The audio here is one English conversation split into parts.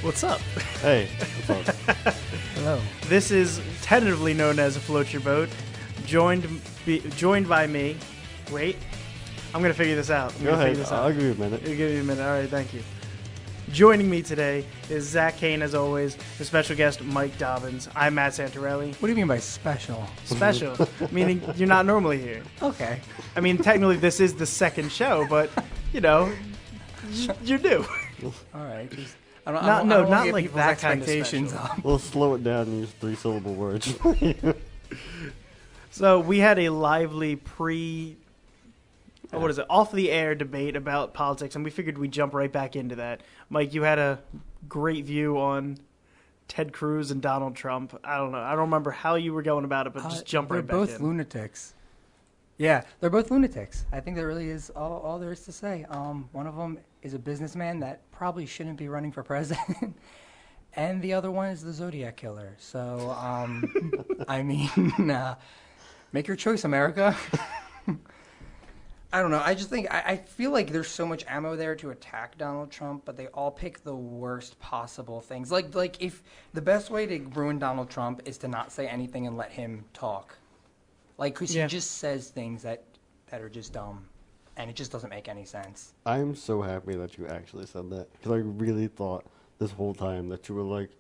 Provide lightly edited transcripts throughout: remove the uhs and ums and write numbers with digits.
What's up? Hey, what's up? Hello. This is tentatively known as Float Your Boat, joined by me. Wait, I'm going to figure this out. Go ahead. I'll give you a minute. I'll give you a minute. All right, thank you. Joining me today is Zach Kane, as always, the special guest, Mike Dobbins. I'm Matt Santorelli. What do you mean by special? Special, meaning you're not normally here. Okay. I mean, technically, this is the second show, but, you know, you're new. All right. Just, Not wanna get like people's that kind of expectations special. up. We'll slow it down and use 3-syllable words. So we had a lively off the air debate about politics, and we figured we'd jump right back into that. Mike, you had a great view on Ted Cruz and Donald Trump. I don't know. I don't remember how you were going about it, but just jump right back in. They're both lunatics. Yeah, they're both lunatics. I think that really is all there is to say. One of them is a businessman that probably shouldn't be running for president, and the other one is the Zodiac Killer. So, I mean, make your choice, America. I don't know. I just think I feel like there's so much ammo there to attack Donald Trump, but they all pick the worst possible things. Like if the best way to ruin Donald Trump is to not say anything and let him talk. Like, because he just says things that are just dumb, and it just doesn't make any sense. I'm so happy that you actually said that, because I really thought this whole time that you were like,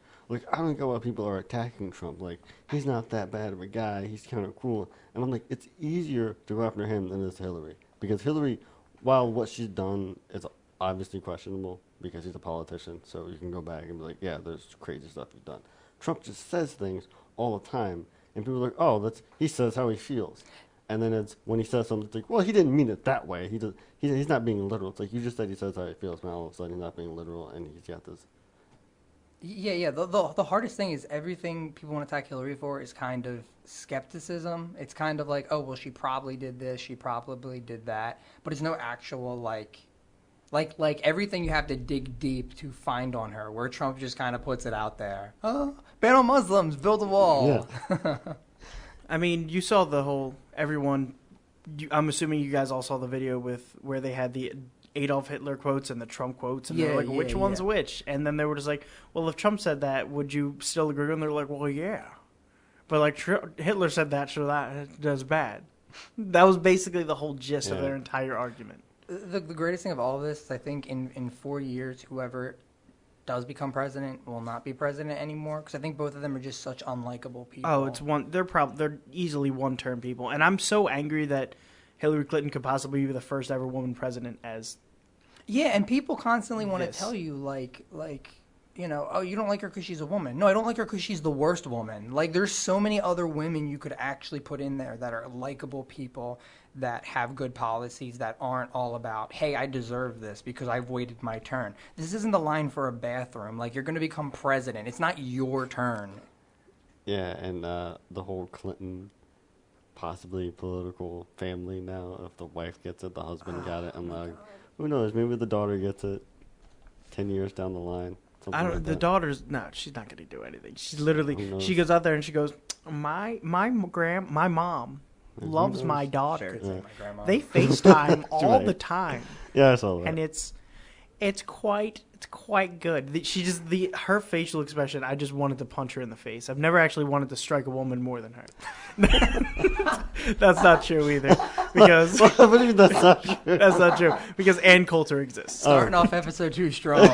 I don't get why people are attacking Trump. Like, he's not that bad of a guy. He's kind of cool. And I'm like, it's easier to go after him than it is Hillary. Because Hillary, while what she's done is obviously questionable, because he's a politician, so you can go back and be like, yeah, there's crazy stuff he's done. Trump just says things all the time. And people are like, oh, he says how he feels. And then it's when he says something, it's like, well, he didn't mean it that way. He's not being literal. It's like, you just said he says how he feels, but all of a sudden he's not being literal, and he's got this. Yeah. The hardest thing is everything people want to attack Hillary for is kind of skepticism. It's kind of like, oh, well, she probably did this, she probably did that. But it's no actual, like everything you have to dig deep to find on her, where Trump just kind of puts it out there. Oh, ban on Muslims, build a wall. Yeah. I mean, you saw the whole I'm assuming you guys all saw the video where they had the Adolf Hitler quotes and the Trump quotes, and they're like, which one's which? And then they were just like, well, if Trump said that, would you still agree? And they're like, well, yeah. But like Hitler said that, so that's bad. That was basically the whole gist of their entire argument. The greatest thing of all of this is I think in 4 years, whoever does become president will not be president anymore, because I think both of them are just such unlikable people. Oh, they're easily one-term people, and I'm so angry that Hillary Clinton could possibly be the first ever woman president as. Yeah, and people constantly want to tell you like oh, you don't like her because she's a woman. No, I don't like her because she's the worst woman. Like, there's so many other women you could actually put in there that are likable people that have good policies that aren't all about, hey, I deserve this because I've waited my turn. This isn't the line for a bathroom. Like, you're going to become president. It's not your turn. Yeah, and the whole Clinton possibly political family now, if the wife gets it, the husband got it, and like, who knows, maybe the daughter gets it 10 years down the line. The daughter's she's not going to do anything. She's literally, she goes out there and she goes, my mom loves my daughter. Sure, my grandma. They FaceTime all the time. Yeah, I saw that. And it's quite good. Her facial expression, I just wanted to punch her in the face. I've never actually wanted to strike a woman more than her. That's not true either. Because what do you mean that's not true? That's not true. Because Ann Coulter exists. Starting off episode 2 strong.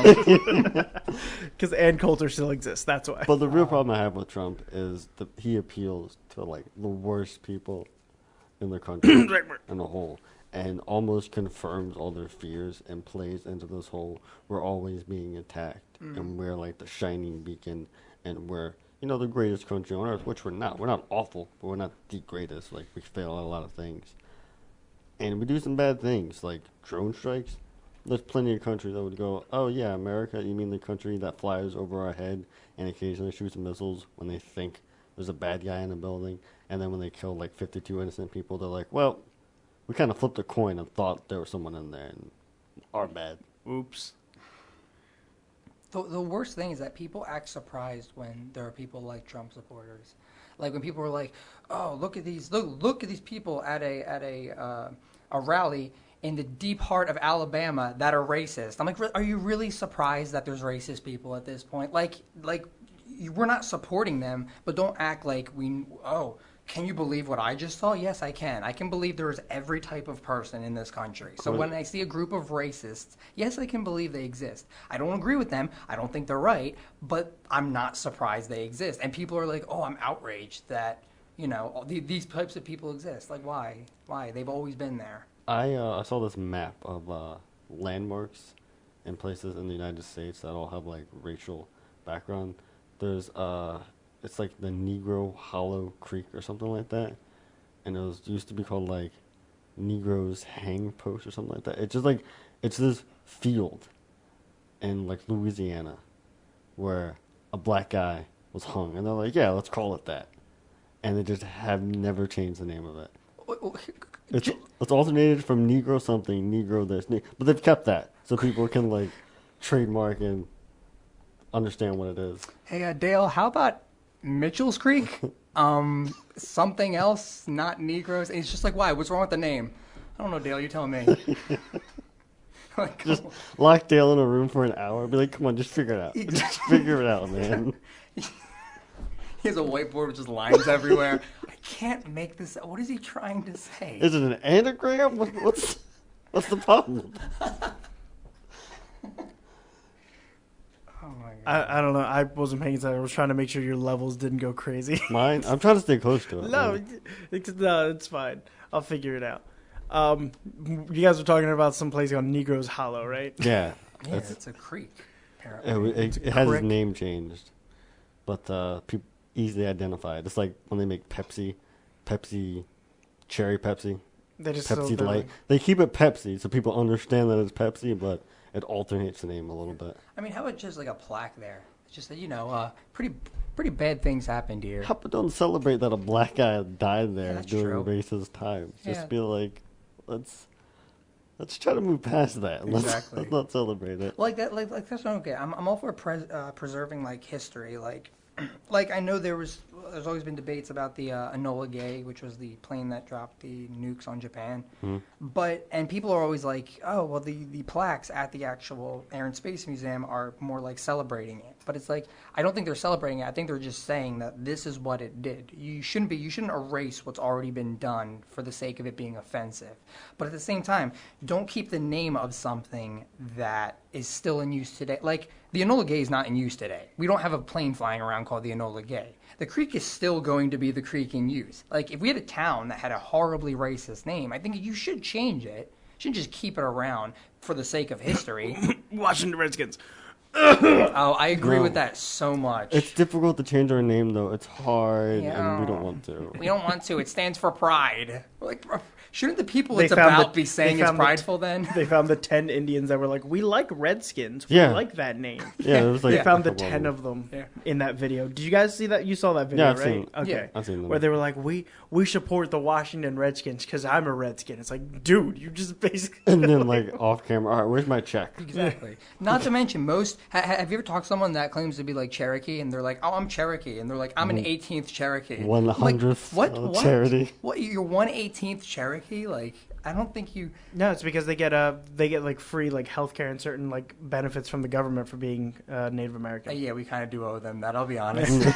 Because Ann Coulter still exists. That's why. But the real problem I have with Trump is he appeals to like the worst people in the country in a whole, and almost confirms all their fears and plays into this whole we're always being attacked and we're like the shining beacon and we're the greatest country on earth, which we're not. We're not awful, but we're not the greatest. Like, we fail at a lot of things. And we do some bad things, like drone strikes. There's plenty of countries that would go, oh yeah, America, you mean the country that flies over our head and occasionally shoots missiles when they think there's a bad guy in a building, and then when they kill like 52 innocent people, they're like, well, we kind of flipped a coin and thought there was someone in there, and our bad. Oops. The worst thing is that people act surprised when there are people like Trump supporters. Like when people are like, "Oh, look at these people at a rally in the deep heart of Alabama that are racist. I'm like, are you really surprised that there's racist people at this point? Like we're not supporting them, but don't act like can you believe what I just saw? Yes, I can. I can believe there is every type of person in this country. So when I see a group of racists, yes, I can believe they exist. I don't agree with them. I don't think they're right, but I'm not surprised they exist. And people are like, oh, I'm outraged that, these types of people exist. Like, why? Why? They've always been there. I saw this map of landmarks in places in the United States that all have, like, racial background. There's, it's like the Negro Hollow Creek or something like that. And it used to be called, like, Negroes Hang Post or something like that. It's just, like, it's this field in, like, Louisiana where a black guy was hung. And they're like, yeah, let's call it that. And they just have never changed the name of it. It's alternated from Negro something, Negro this, but they've kept that so people can, like, trademark and understand what it is. Hey, Dale, how about Mitchell's Creek? Something else, not Negroes. And it's just like, why? What's wrong with the name? I don't know, Dale. You tell me. Like, just lock Dale in a room for an hour. Be like, come on, just figure it out. Just figure it out, man. He has a whiteboard with just lines everywhere. I can't make this. What is he trying to say? Is it an anagram? What's the problem? Oh my God. I don't know. I wasn't paying attention. I was trying to make sure your levels didn't go crazy. Mine? I'm trying to stay close to it. No, it's fine. I'll figure it out. You guys were talking about some place called Negroes Hollow, right? Yeah. Yeah, it's a creek, apparently. It has its name changed. But people easily identify it. It's like when they make Pepsi, Cherry Pepsi, They just Pepsi Light. They keep it Pepsi so people understand that it's Pepsi, but it alternates the name a little bit. I mean, how about just like a plaque there? It's just that, pretty bad things happened here. How about don't celebrate that a black guy died there that's during true. racist times? Just Yeah. be like, let's try to move past that. Exactly. Let's not celebrate it. Like that, like that's what okay. I'm all for preserving like history, like I know there's always been debates about the Enola Gay, which was the plane that dropped the nukes on Japan. Mm-hmm. And people are always like, oh, well, the plaques at the actual Air and Space Museum are more like celebrating it. But it's like, I don't think they're celebrating it. I think they're just saying that this is what it did. You shouldn't erase what's already been done for the sake of it being offensive. But at the same time, don't keep the name of something that is still in use today. Like, the Enola Gay is not in use today. We don't have a plane flying around called the Enola Gay. The creek is still going to be the creek in use. Like, if we had a town that had a horribly racist name, I think you should change it. You shouldn't just keep it around for the sake of history. Washington Redskins. Oh, I agree with that so much. It's difficult to change our name, though. It's hard, and we don't want to. We don't want to. It stands for pride. Like, shouldn't the people They it's found about the- be saying they it's found the- prideful then? They found the 10 Indians that were like, we like Redskins. We Yeah. like that name. Yeah, it was like They found the a couple 10 of of them Yeah. in that video. Did you guys see that? You saw that video, Yeah, I've right? seen it. Okay. Yeah. I've seen them. Where they were like, we support the Washington Redskins because I'm a Redskin. It's like, dude, you just basically... And then, like, off camera, all right, where's my check? Exactly. Not to mention, most. Have you ever talked to someone that claims to be like Cherokee, and they're like, "Oh, I'm Cherokee," and they're like, "I'm an 18th Cherokee." 100th What? charity. What? You're 1/18th Cherokee? Like, I don't think you. No, it's because they get like free like healthcare and certain like benefits from the government for being Native American. Yeah, we kind of do owe them that. I'll be honest.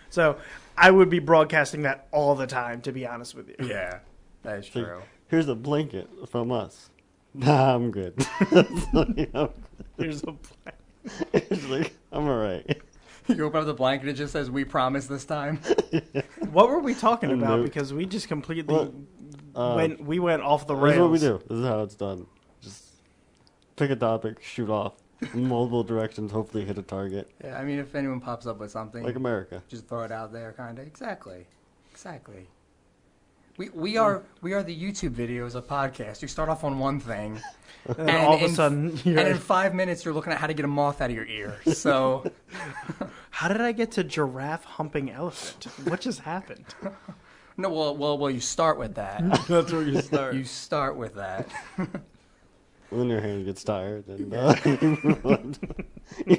So I would be broadcasting that all the time, to be honest with you. Yeah, that is Like, true. here's a blanket from us. Nah, I'm good. Here's a plan. It's like, I'm all right. You open up the blanket, it just says, "We promise this time." What were we talking about? Nope. Because we just completely Well, we went off the This rails. is what we do. This is how it's done. Just pick a topic, shoot off in multiple directions, hopefully hit a target. Yeah, I mean, if anyone pops up with something, Like America. just throw it out there, kind of. Exactly. We are the YouTube videos of podcasts. You start off on one thing, And then all of a sudden, and in 5 minutes you're looking at how to get a moth out of your ear. So, how did I get to giraffe humping elephant? What just happened? no, well, you start with that. That's where you start. You start with that. When your hand gets tired, and you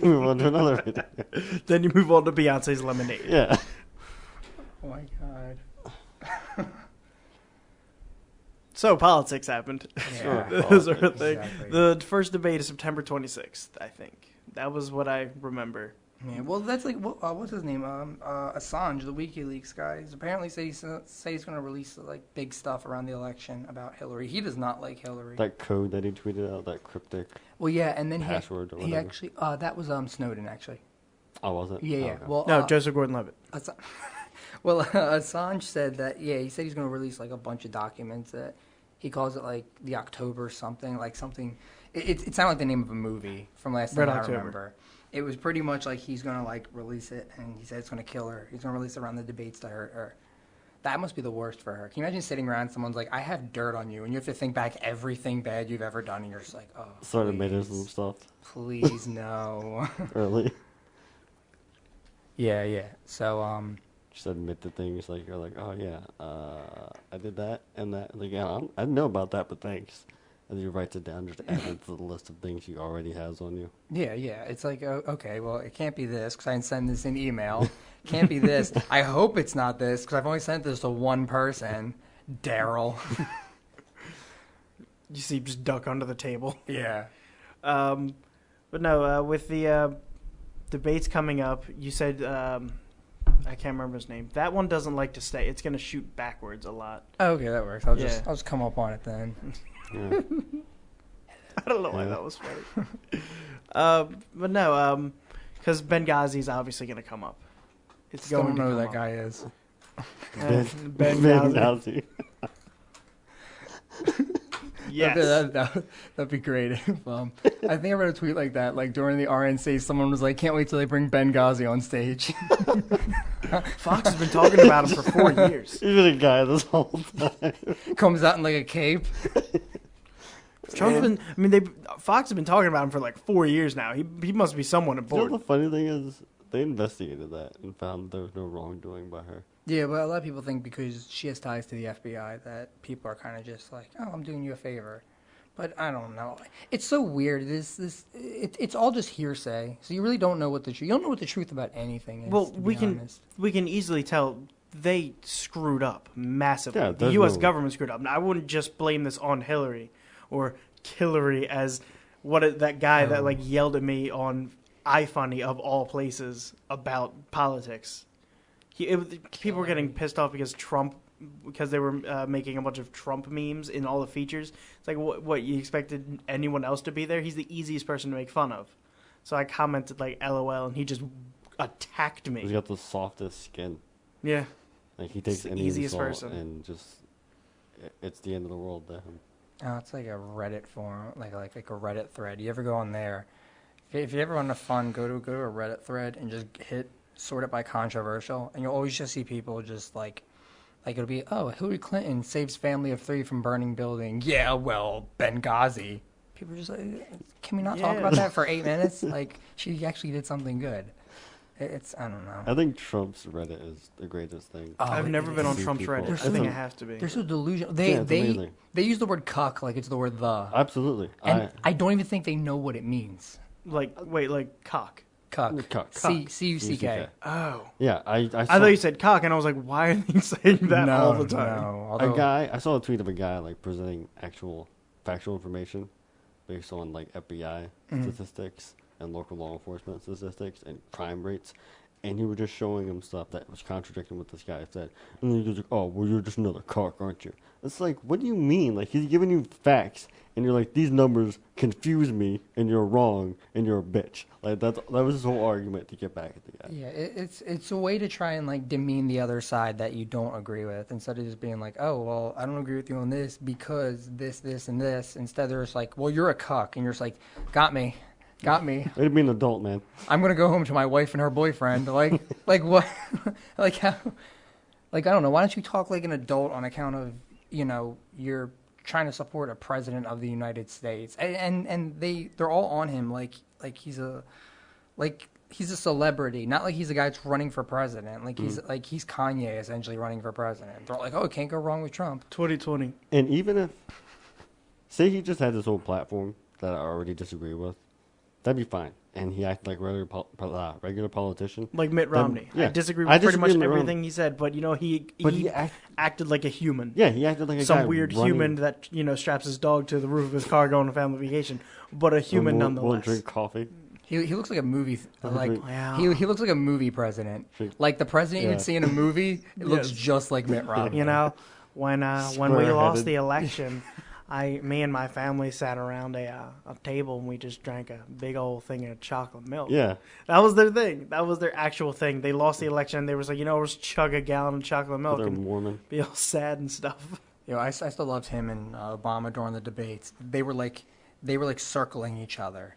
move on to another video. Then you move on to Beyonce's Lemonade. Yeah. Oh my god. So politics happened. Yeah. Those are the thing. Exactly. The first debate is September 26th, I think. That was what I remember. Yeah, well, that's like what's his name? Assange, the WikiLeaks guy. He's apparently he's going to release like big stuff around the election about Hillary. He does not like Hillary. That code that he tweeted out, that cryptic Well, yeah, and then password or he whatever. actually that was Snowden actually. Oh, was it? Yeah, Oh, yeah. okay. Well, No, Joseph Gordon-Levitt. Well, Assange said that. Yeah, he said he's going to release like a bunch of documents that he calls it like the October something, like something. It sounded like the name of a movie from last Red time I October. remember. It was pretty much like he's going to like release it, and he said it's going to kill her. He's going to release it around the debates to hurt her. That must be the worst for her. Can you imagine sitting around and someone's like, I have dirt on you, and you have to think back everything bad you've ever done, and you're just like, oh, Started please, making some stuff please, no. early. Yeah. So, Just admit the things like you're like, oh yeah, I did that and that. Like, yeah, I didn't know about that, but thanks. And you write it down, just add it to the list of things he already has on you. yeah. It's like, okay, well, it can't be this because I didn't send this in email. Can't be this. I hope it's not this because I've only sent this to one person, Daryl. You see, just duck under the table. Yeah. But no, with the debates coming up, you said I can't remember his name. That one doesn't like to stay. It's going to shoot backwards a lot. Okay, that works. I'll Yeah. just come up on it then. Yeah. I don't know why Yeah. that was funny. But no, because Benghazi's obviously going to come up. It's Still going don't know to who come that up. guy is. Benghazi. Benghazi. Yes. That'd be great. If, I think I read a tweet like that. Like during the RNC, someone was like, "Can't wait till they bring Benghazi on stage." Fox has been talking about him for 4 years. He's been a guy this whole time. Comes out in like a cape. Trump's been. I mean, Fox has been talking about him for like 4 years now. He must be someone You know aboard. the funny thing is, they investigated that and found there was no wrongdoing by her. Yeah, but a lot of people think because she has ties to the FBI that people are kind of just like, "Oh, I'm doing you a favor," but I don't know. It's so weird. It's all just hearsay, so you really don't know what the truth. You don't know what the truth about anything is. Well, to be honest. we can easily tell they screwed up massively. Yeah, the there's U.S. no- government screwed up. Now, I wouldn't just blame this on Hillary or Hillary as that guy that like yelled at me on iFunny of all places about politics. People were getting pissed off because they were making a bunch of Trump memes in all the features. It's like, what you expected anyone else to be there? He's the easiest person to make fun of. So I commented like LOL, and he just attacked He's me. got the softest skin. Yeah. Like he takes It's the any easiest insult person. and just it's the end of the world to him. Oh, it's like a Reddit forum, like a Reddit thread. You ever go on there? If you ever want to fun, go to a Reddit thread and just sort it by controversial, and you'll always just see people just like it'll be, oh, Hillary Clinton saves family of 3 from burning building. Yeah, well, Benghazi. People are just like, can we not talk Yeah. about that for 8 minutes? Like, she actually did something good. It's, I don't know. I think Trump's Reddit is the greatest thing. Oh, I've never been on See Trump's people. Reddit. There's I think some- it has to be. They're so delusional. Yeah, it's They amazing. use the word cuck like it's the word the. Absolutely. And I don't even think they know what it means. Like, wait, like cock. Cuck. Cuck. C-U-C-K. Oh. Yeah, I saw, I thought you said cock, and I was like, why are they saying that all the time? No. a Although, guy. I saw a tweet of a guy like presenting actual factual information based on like FBI statistics and local law enforcement statistics and crime rates. And he was just showing him stuff that was contradicting what this guy said. And then he goes, like, oh, well, you're just another cock, aren't you? It's like, what do you mean? Like, he's giving you facts, and you're like, these numbers confuse me, and you're wrong, and you're a bitch. Like, that was his whole argument to get back at the guy. yeah, it's a way to try and like demean the other side that you don't agree with, instead of just being like, oh, well, I don't agree with you on this because this, and this. Instead, they're just like, well, you're a cuck, and you're just like, got me. Way to be an adult, man. I'm gonna go home to my wife and her boyfriend. Like what? Like how? Like I don't know. Why don't you talk like an adult on account of you're trying to support a president of the United States, and they're all on him like he's a celebrity, not like he's a guy that's running for president. Like he's Kanye essentially running for president. They're like, oh, it can't go wrong with Trump. 2020. And even if, say he just had this whole platform that I already disagree with, that'd be fine. and he acted like a regular politician. Like Mitt Romney. Yeah. I disagree with pretty much everything he said, but he acted like a human. Yeah, he acted like some weird human that straps his dog to the roof of his car going on a family vacation, but a human nonetheless. Won't drink coffee. He looks like a movie he looks like a movie president. Like the president you'd see in a movie, it looks just like Mitt Romney. When we lost the election, me and my family sat around a table and we just drank a big old thing of chocolate milk. Yeah. That was their thing. That was their actual thing. They lost the election. They was like, let's chug a gallon of chocolate milk They're and Mormon. be all sad and stuff. I still loved him and Obama during the debates. They were like circling each other.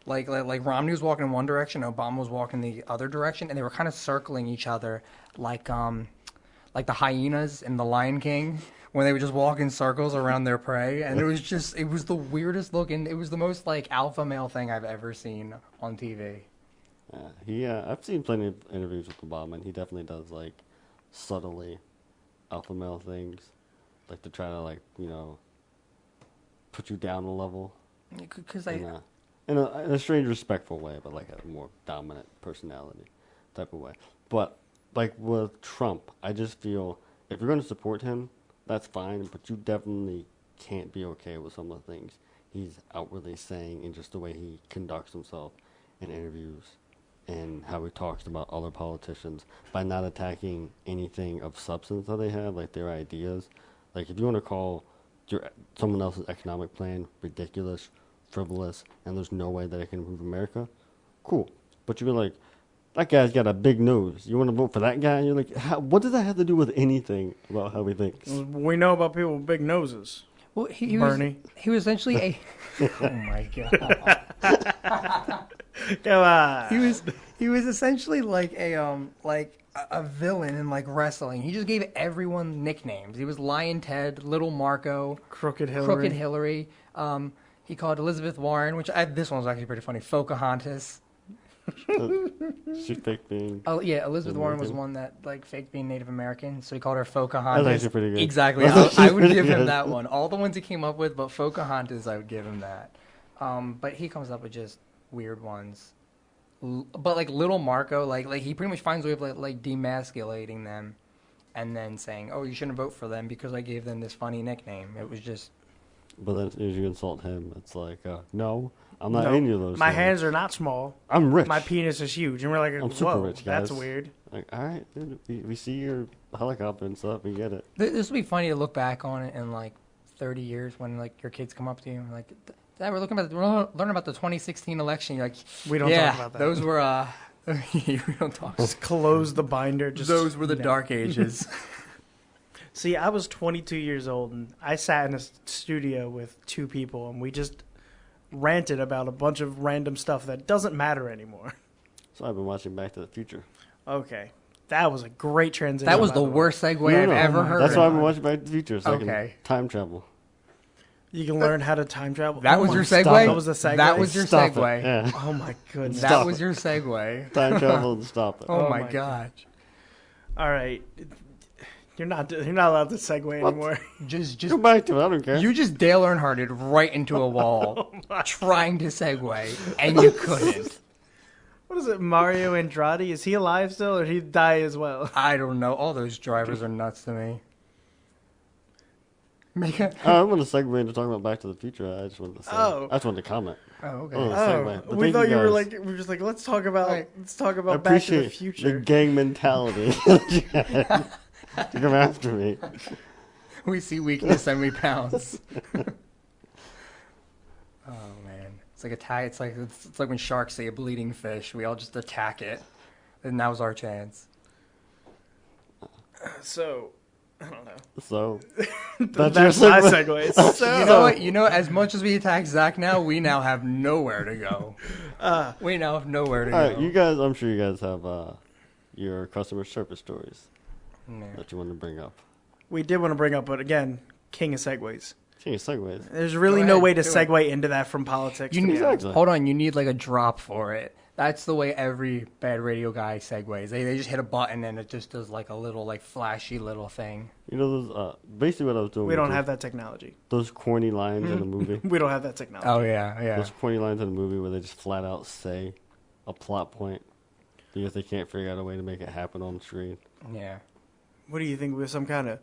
Like Romney was walking in one direction, Obama was walking the other direction, and they were kind of circling each other like the hyenas in The Lion King when they would just walk in circles around their prey, and it was the weirdest looking. It was the most like alpha male thing I've ever seen on TV. I've seen plenty of interviews with Obama, and he definitely does like subtly alpha male things, like to try to put you down a level. Because in a strange, respectful way, but like a more dominant personality type of way. But like with Trump, I just feel if you're going to support him, that's fine, but you definitely can't be okay with some of the things he's outwardly saying and just the way he conducts himself in interviews and how he talks about other politicians by not attacking anything of substance that they have, like their ideas. Like if you want to call someone else's economic plan ridiculous, frivolous, and there's no way that it can improve America, cool. But you'd be like, that guy's got a big nose. You want to vote for that guy? And you're like, what does that have to do with anything about how he thinks? We know about people with big noses. Well, he Bernie. He was essentially a... Oh, my God. Come on. He was essentially like a villain in like wrestling. He just gave everyone nicknames. He was Lion Ted, Little Marco, Crooked Hillary. He called Elizabeth Warren, this one was actually pretty funny, Pocahontas. She fake being. Oh yeah, Elizabeth Warren was one that like fake being Native American, so he called her Pocahontas. That's actually pretty good. Exactly, I would give him that one. All the ones he came up with, but Pocahontas, I would give him that. But he comes up with just weird ones. But like Little Marco, like he pretty much finds a way of like demasculating them, and then saying, "Oh, you shouldn't vote for them because I gave them this funny nickname." It was just. But then as you insult him, it's like, no, I'm not any of those. My things. hands are not small. I'm rich. My penis is huge. And we're like, I'm super rich, guys. That's weird. Like, all right, dude, we see your helicopter and stuff. We get it. This will be funny to look back on it in like 30 years when like your kids come up to you and like, Dad, we're learning about the 2016 election. You're like, we don't talk about that. Those were we don't talk. Just close the binder. Those were the dark ages. See, I was 22 years old, and I sat in a studio with two people, and we just ranted about a bunch of random stuff that doesn't matter anymore. So I've been watching Back to the Future. Okay. That was a great transition. That was the worst segue I've ever heard. That's why I've been watching Back to the Future, so I can time travel. You can learn how to time travel. That was your segue? That was the segue? That was your segue. Yeah. Oh, my goodness. That was your segue. Time travel and stop it. Oh, my gosh. All right. You're not allowed to segue anymore. Just go back to it. I don't care. You just Dale Earnhardted right into a wall trying to segue, and you couldn't. What is it, Mario Andrade? Is he alive still, or did he die as well? I don't know. All those drivers are nuts to me. I want to segue into talking about Back to the Future. I just wanted to say. I just wanted to comment. Oh, okay. We thought you were like, we were just like, let's talk about Back to the Future. The gang mentality. To come after me. We see weakness and we pounce. Oh man, it's like it's like when sharks see a bleeding fish. We all just attack it, and now's our chance. So, I don't know. So that's my segue. So, you know what? You know, as much as we attack Zach now, we now have nowhere to go. We now have nowhere to go. All right, you guys. I'm sure you guys have your customer service stories. That you want to bring up. We did want to bring up, but again, king of segues. King of segues. There's really no way to segue into that from politics. Hold on, you need like a drop for it. That's the way every bad radio guy segues. They just hit a button and it just does like a little like flashy little thing. You know, those basically what I was doing. We don't have that technology. Those corny lines in a movie. We don't have that technology. Oh yeah. Those corny lines in a movie where they just flat out say a plot point because they can't figure out a way to make it happen on screen. Yeah. What do you think with some kind of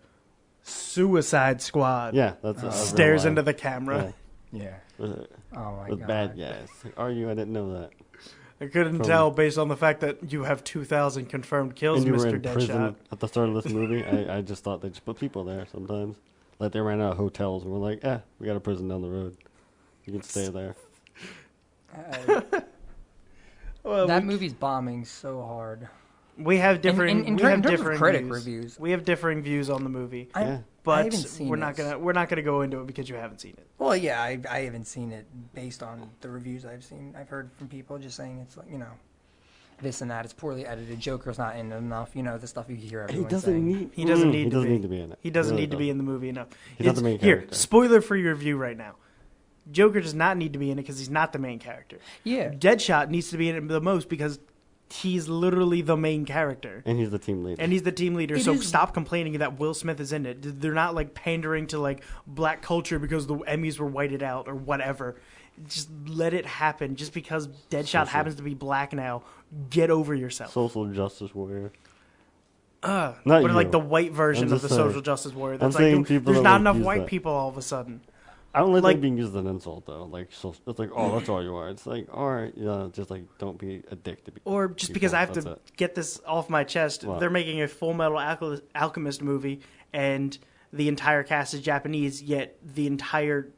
Suicide Squad? Yeah, that's stares into the camera. Yeah. Oh my god. Bad guys. Are you? I didn't know that. I couldn't tell based on the fact that you have 2,000 confirmed kills, and you Mr. were in prison Deadshot. at the start of this movie. I just thought they just put people there sometimes. Like they ran out of hotels and were like, we got a prison down the road. You can stay there. That movie's bombing so hard. We have differing in terms of critic views. reviews. We have differing views on the movie. Yeah. But I haven't seen we're not gonna go into it because you haven't seen it. Well, yeah, I haven't seen it based on the reviews I've seen. I've heard from people just saying it's like, this and that. It's poorly edited. Joker's not in it enough. The stuff you hear everyone saying. He doesn't need to be in it. He doesn't really need to be in the movie enough. He's not the main Here, character. spoiler for your review right now. Joker does not need to be in it because he's not the main character. Yeah. Deadshot needs to be in it the most because he's literally the main character. And he's the team leader. And he's the team leader, stop complaining that Will Smith is in it. They're not like pandering to like black culture because the Emmys were whited out or whatever. Just let it happen. Just because Deadshot happens to be black now, get over yourself. Social justice warrior. But Not you. like the white version of the saying. social justice warrior. I'm That's saying like people there's that not like enough use white that. people all of a sudden. I don't like Like- that being used as an insult though. Like, so it's like, oh, that's all you are. It's like, all right, just like don't be a dick to be. Or just because I have That's to it. get this off my chest, What? they're making a Full Metal Alchemist movie, and the entire cast is Japanese, yet the entire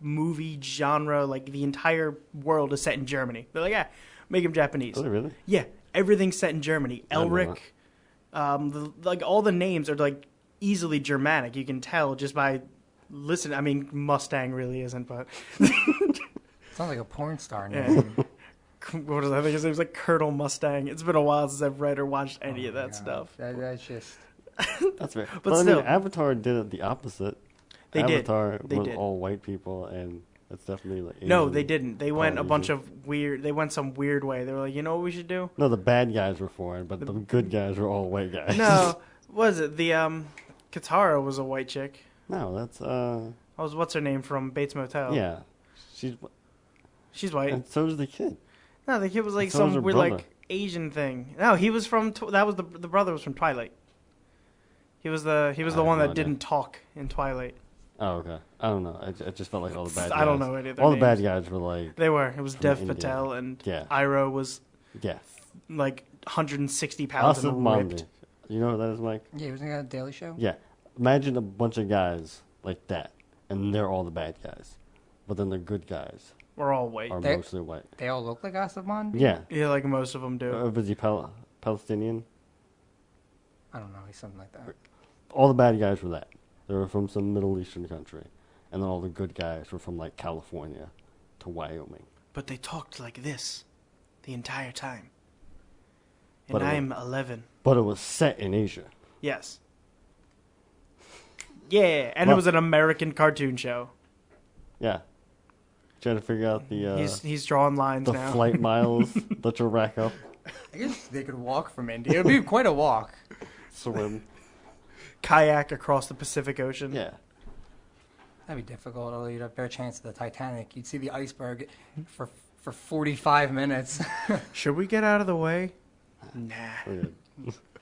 movie genre, like the entire world is set in Germany. They're like, make them Japanese. Oh, really? Yeah, everything's set in Germany. I know Elric, like all the names are like easily Germanic. You can tell just by listening. I mean, Mustang really isn't, but Sounds like a porn star yeah. name. What is that? I think his name's like Colonel Mustang. It's been a while since I've read or watched any of that God. stuff. That's just... That's fair. But I still. mean, Avatar did it the opposite. They did. Avatar They was did. all white people, and it's definitely like No, Asian they didn't. They went a bunch Polynesian. of weird. They went some weird way. They were like, you know what we should do? No, the bad guys were foreign, but the good guys were all white guys. No, what was it the Katara was a white chick. No, that's What's her name from Bates Motel? yeah, she's white. and so is the kid. No, the kid was like And so was her some weird brother. like Asian thing. No, he was from. That was the brother was from Twilight. He was the have one no that idea. didn't talk in Twilight. Oh, okay. I don't know. I just felt like all the bad guys. I don't know any of their All the bad names. guys were like, They were. It was From Dev India. Patel and Yeah. Iroh was yeah. like 160 pounds Asif and Mandi. ripped. You know what that is, Mike? Yeah, wasn't that a Daily Show? Yeah. Imagine a bunch of guys like that, and they're all the bad guys, but then the good guys We're all white. are They- mostly white. They all look like Asif Mandi? Yeah. Yeah, like most of them do. Was he Palestinian? I don't know. He's something like that. All the bad guys were that. They were from some Middle Eastern country, and then all the good guys were from like California to Wyoming. But they talked like this the entire time. But And it I'm 11. But it was set in Asia. Yes. Yeah, and it Well- was an American cartoon show. Yeah. Trying to figure out the He's drawing lines now. flight miles that you'll rack up. I guess they could walk from India. It would be quite a walk. Swim. Kayak across the Pacific Ocean. Yeah. That'd be difficult. Although you'd have a better chance of the Titanic. You'd see the iceberg for 45 minutes. Should we get out of the way? Nah. We're good.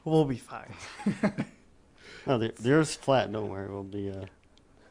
We'll be fine. No, the Earth's flat. Don't worry. We'll be.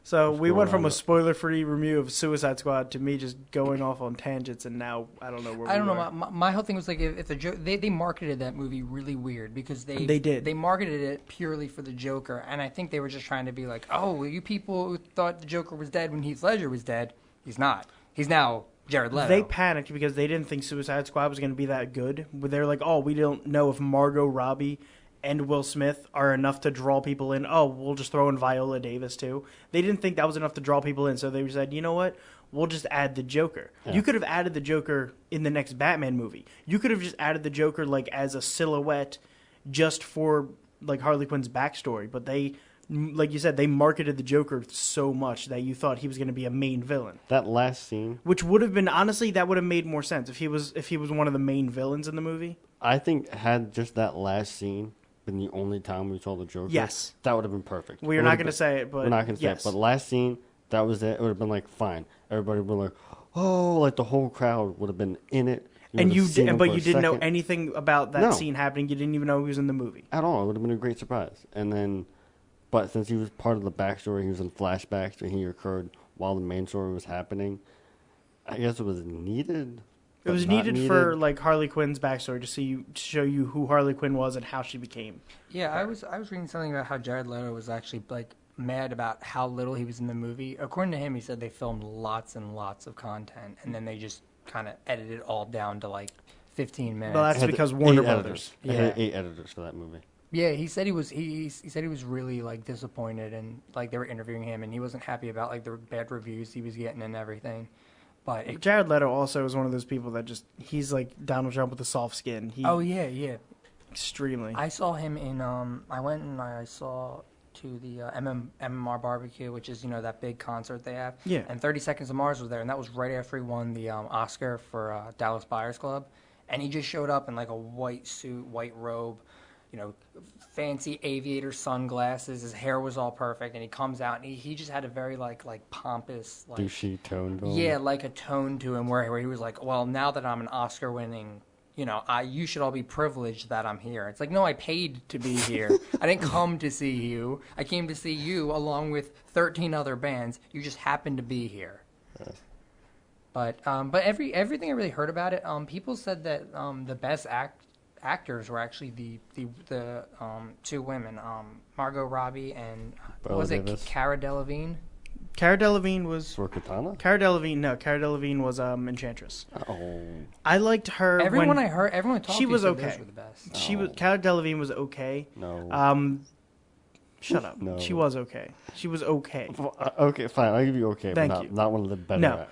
So What's we going went from on? a spoiler-free review of Suicide Squad to me just going off on tangents, and now I don't know where I we don't know. were. My whole thing was like, if the they marketed that movie really weird because They did. They marketed it purely for the Joker, and I think they were just trying to be like, oh, well, you people who thought the Joker was dead when Heath Ledger was dead, he's not. He's now Jared Leto. They panicked because they didn't think Suicide Squad was going to be that good. They were like, oh, we don't know if Margot Robbie and Will Smith are enough to draw people in. Oh, we'll just throw in Viola Davis too. They didn't think that was enough to draw people in, so they said, you know what? We'll just add the Joker. Yeah. You could have added the Joker in the next Batman movie. You could have just added the Joker like as a silhouette just for like Harley Quinn's backstory, but they like you said, they marketed the Joker so much that you thought he was going to be a main villain. That last scene, which would have been, honestly, that would have made more sense if he was one of the main villains in the movie. I think had just that last scene been the only time we saw the Joker, yes, that would have been perfect. We're not going to say it, but we're not going to say it. But last scene, that was it. It would have been like fine. Everybody would have been like, oh, like the whole crowd would have been in it. But you didn't know anything about that scene happening. You didn't even know he was in the movie at all. It would have been a great surprise. And then, but since he was part of the backstory, he was in flashbacks, and he occurred while the main story was happening. I guess it was needed. It was needed for like Harley Quinn's backstory to show you who Harley Quinn was and how she became. Yeah, I was reading something about how Jared Leto was actually like mad about how little he was in the movie. According to him, he said they filmed lots and lots of content, and then they just kind of edited it all down to like 15 minutes. Well, that's because Warner Brothers. I had 8 editors for that movie. Yeah, he said he said he was really like disappointed, and like they were interviewing him, and he wasn't happy about like the bad reviews he was getting and everything. But Jared Leto also is one of those people that he's like Donald Trump with a soft skin. Yeah, extremely. I saw him in I went and I saw to the MMR barbecue, which is that big concert they have. Yeah. And 30 Seconds to Mars was there, and that was right after he won the Oscar for Dallas Buyers Club, and he just showed up in like a white suit, white robe, fancy aviator sunglasses. His hair was all perfect, and he comes out and he just had a very like pompous, like douchey tone to him. Yeah, like a tone to him where he was like, well, now that I'm an Oscar-winning. You should all be privileged that I'm here. It's like, no, I paid to be here. I didn't come to see you. I came to see you along with 13 other bands. You just happened to be here. Yeah. But everything I really heard about it, people said that the best actors were actually the 2 women, Margot Robbie and Cara Delevingne. Cara Delevingne was Katana? Cara Delevingne was Enchantress. Oh, I liked her. Everyone talked. She was okay. Those were the best. Cara Delevingne was okay. No. Shut up. No. She was okay. She was okay. Okay, fine. I'll give you okay. Thank but you. Not one of the better. No.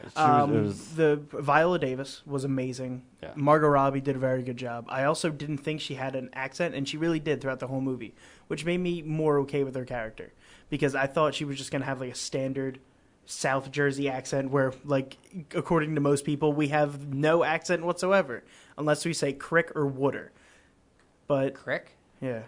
The Viola Davis was amazing. Yeah. Margot Robbie did a very good job. I also didn't think she had an accent, and she really did throughout the whole movie, which made me more okay with her character. Because I thought she was just going to have like a standard South Jersey accent where, like, according to most people, we have no accent whatsoever. Unless we say crick or wooder. But crick? Yeah.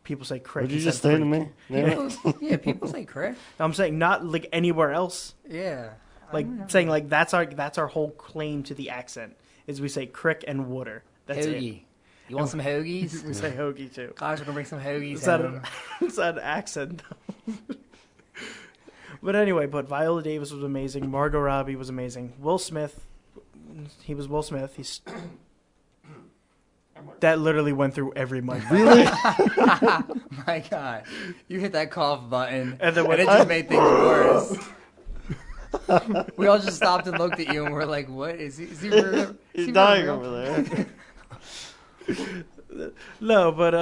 People say crick. What did you just say to me? Yeah, people say crick. I'm saying not like anywhere else. Yeah. Like saying like that's our whole claim to the accent is we say crick and wooder. That's Hoagie. it. You want some hoagies? We say hoagie too. Guys, we're gonna bring some hoagies. It's that accent though. But anyway, Viola Davis was amazing. Margot Robbie was amazing. Will Smith, he was Will Smith. He's that literally went through every mic. Really? My God, you hit that cough button, and it just made things worse. We all just stopped and looked at you, and we're like, "What is he? He's dying over there." No, but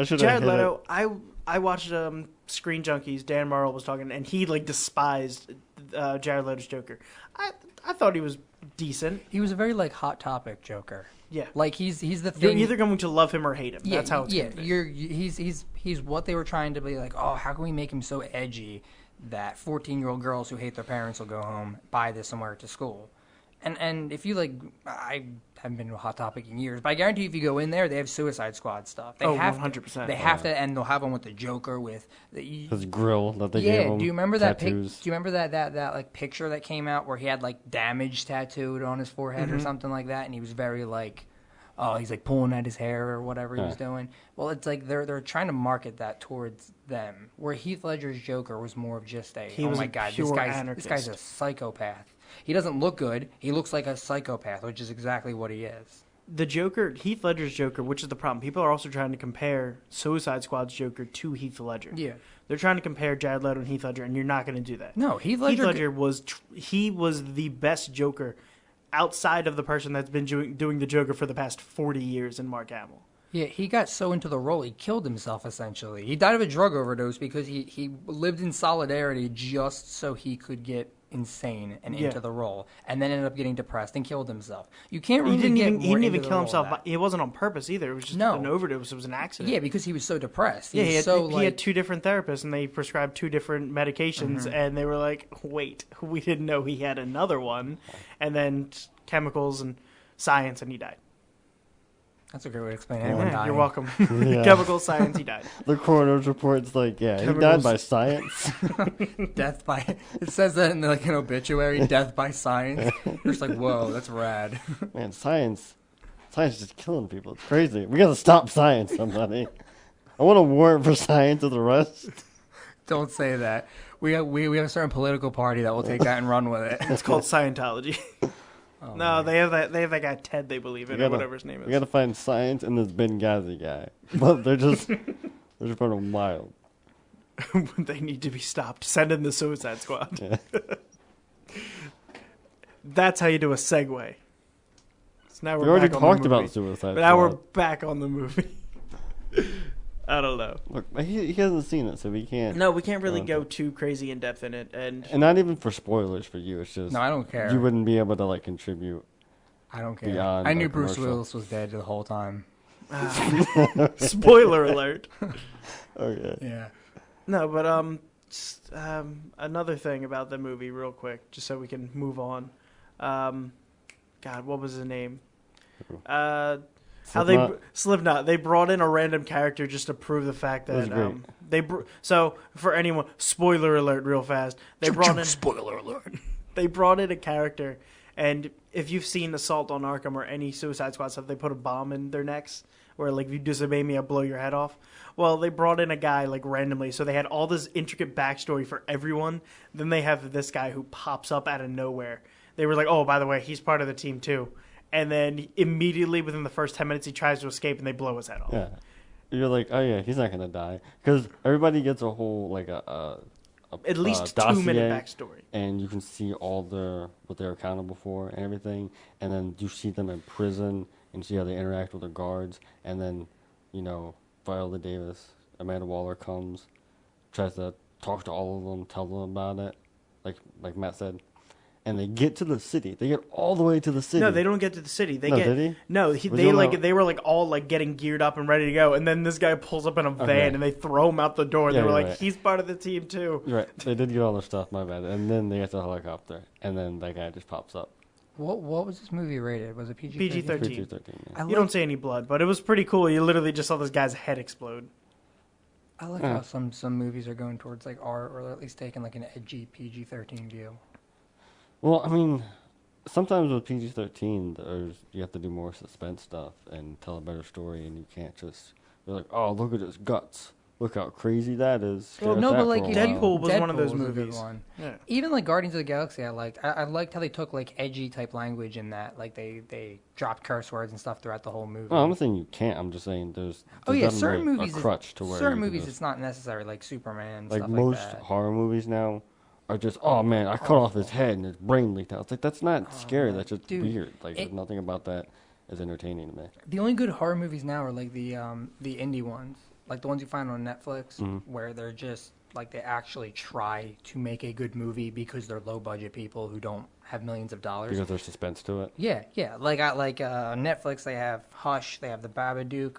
Jared Leto, I watched Screen Junkies. Dan Marl was talking, and he like despised Jared Leto's Joker. I thought he was decent. He was a very like hot topic Joker. Yeah, like he's the thing. You're either going to love him or hate him. Yeah, that's how it's going to be. He's what they were trying to be like. Oh, how can we make him so edgy that 14-year-old girls who hate their parents will go home, buy this, and wear it to school? And if you like, I haven't been to a Hot Topic in years, but I guarantee if you go in there, they have Suicide Squad stuff. They 100%. They have to, and they'll have one with the Joker with his grill that they gave him. Do you remember tattoos. that? Do you remember that like picture that came out where he had like damage tattooed on his forehead or something like that, and he was very like, he's like pulling at his hair or whatever he was doing. Well, it's like they're trying to market that towards them, where Heath Ledger's Joker was more of just my God, this guy's a psychopath. He doesn't look good. He looks like a psychopath, which is exactly what he is. The Joker, Heath Ledger's Joker, which is the problem. People are also trying to compare Suicide Squad's Joker to Heath Ledger. Yeah. They're trying to compare Jared Leto and Heath Ledger, and you're not going to do that. No, Heath Ledger was the best Joker outside of the person that's been doing the Joker for the past 40 years in Mark Hamill. Yeah, he got so into the role, he killed himself, essentially. He died of a drug overdose because he lived in solidarity just so he could get insane and into the role, and then ended up getting depressed and killed himself. You can't really he didn't even kill himself. But it wasn't on purpose either. It was just an overdose. It was an accident. Yeah, because he was so depressed. He had 2 different therapists, and they prescribed 2 different medications, and they were like, "Wait, we didn't know he had another one," and then chemicals and science, and he died. That's a great way to explain anyone dying. You're welcome. Chemical science, he died. The coroner's report's like, he died by science. Death by... It says that in an obituary, death by science. You're just like, whoa, that's rad. Man, science is just killing people. It's crazy. We gotta stop science, somebody. I want a warrant for science of the rest. Don't say that. We have a certain political party that will take that and run with it. It's called Scientology. Oh, no, man. They have that guy Ted they believe in, or whatever his name is. We gotta find science and this Benghazi guy. But they're just running wild. They need to be stopped. Send in the Suicide Squad. Yeah. That's how you do a segue. So now we already talked about Suicide Squad. But now we're back on the movie. I don't know. Look, he hasn't seen it, so we can't. No, we can't really go too crazy in depth in it, and not even for spoilers for you. It's just no, I don't care. You wouldn't be able to contribute. I don't care. I knew Bruce Willis was dead the whole time. Spoiler alert. Okay. Yeah. No, but another thing about the movie, real quick, just so we can move on. God, what was his name? Slipknot. They brought in a random character just to prove the fact that so for anyone, spoiler alert, real fast. Spoiler alert. They brought in a character, and if you've seen Assault on Arkham or any Suicide Squad stuff, they put a bomb in their necks where if you disobey me, I'll blow your head off. Well, they brought in a guy randomly, so they had all this intricate backstory for everyone. Then they have this guy who pops up out of nowhere. They were like, "Oh, by the way, he's part of the team too." And then immediately within the first 10 minutes, he tries to escape, and they blow his head off. Yeah, you're like, oh yeah, he's not gonna die, because everybody gets a whole at least 2-minute backstory, and you can see all what they're accountable for and everything, and then you see them in prison and see how they interact with the guards, and then Viola Davis, Amanda Waller comes, tries to talk to all of them, tell them about it, like Matt said. And they get to the city. They get all the way to the city. No, they don't get to the city. Did he? No, they were all getting geared up and ready to go, and then this guy pulls up in a van and they throw him out the door. They were like, "He's part of the team too." You're right. They did get all their stuff. My bad. And then they get the helicopter, and then that guy just pops up. What was this movie rated? Was it PG-13? PG-13. PG-13. Yeah. You don't see any blood, but it was pretty cool. You literally just saw this guy's head explode. I like how some movies are going towards R, or at least taking an edgy PG-13 view. Well, I mean, sometimes with PG-13, you have to do more suspense stuff and tell a better story, and you can't just be like, "Oh, look at his guts! Look how crazy that is." Well, no, but Deadpool was one of those movies. Yeah. Even Guardians of the Galaxy, I liked. I liked how they took edgy type language in that. They dropped curse words and stuff throughout the whole movie. Well, I'm not saying you can't. I'm just saying there's certain movies a crutch to where certain movies it's not necessary, like Superman. And stuff most like that. horror movies now are just, "Oh man, I cut off his head and his brain leaked out." It's like, that's not scary. That's just weird. There's nothing about that is entertaining to me. The only good horror movies now are the indie ones, the ones you find on Netflix, where they're just they actually try to make a good movie because they're low budget people who don't have millions of dollars. Because there's suspense to it. Yeah. On Netflix they have Hush, they have The Babadook.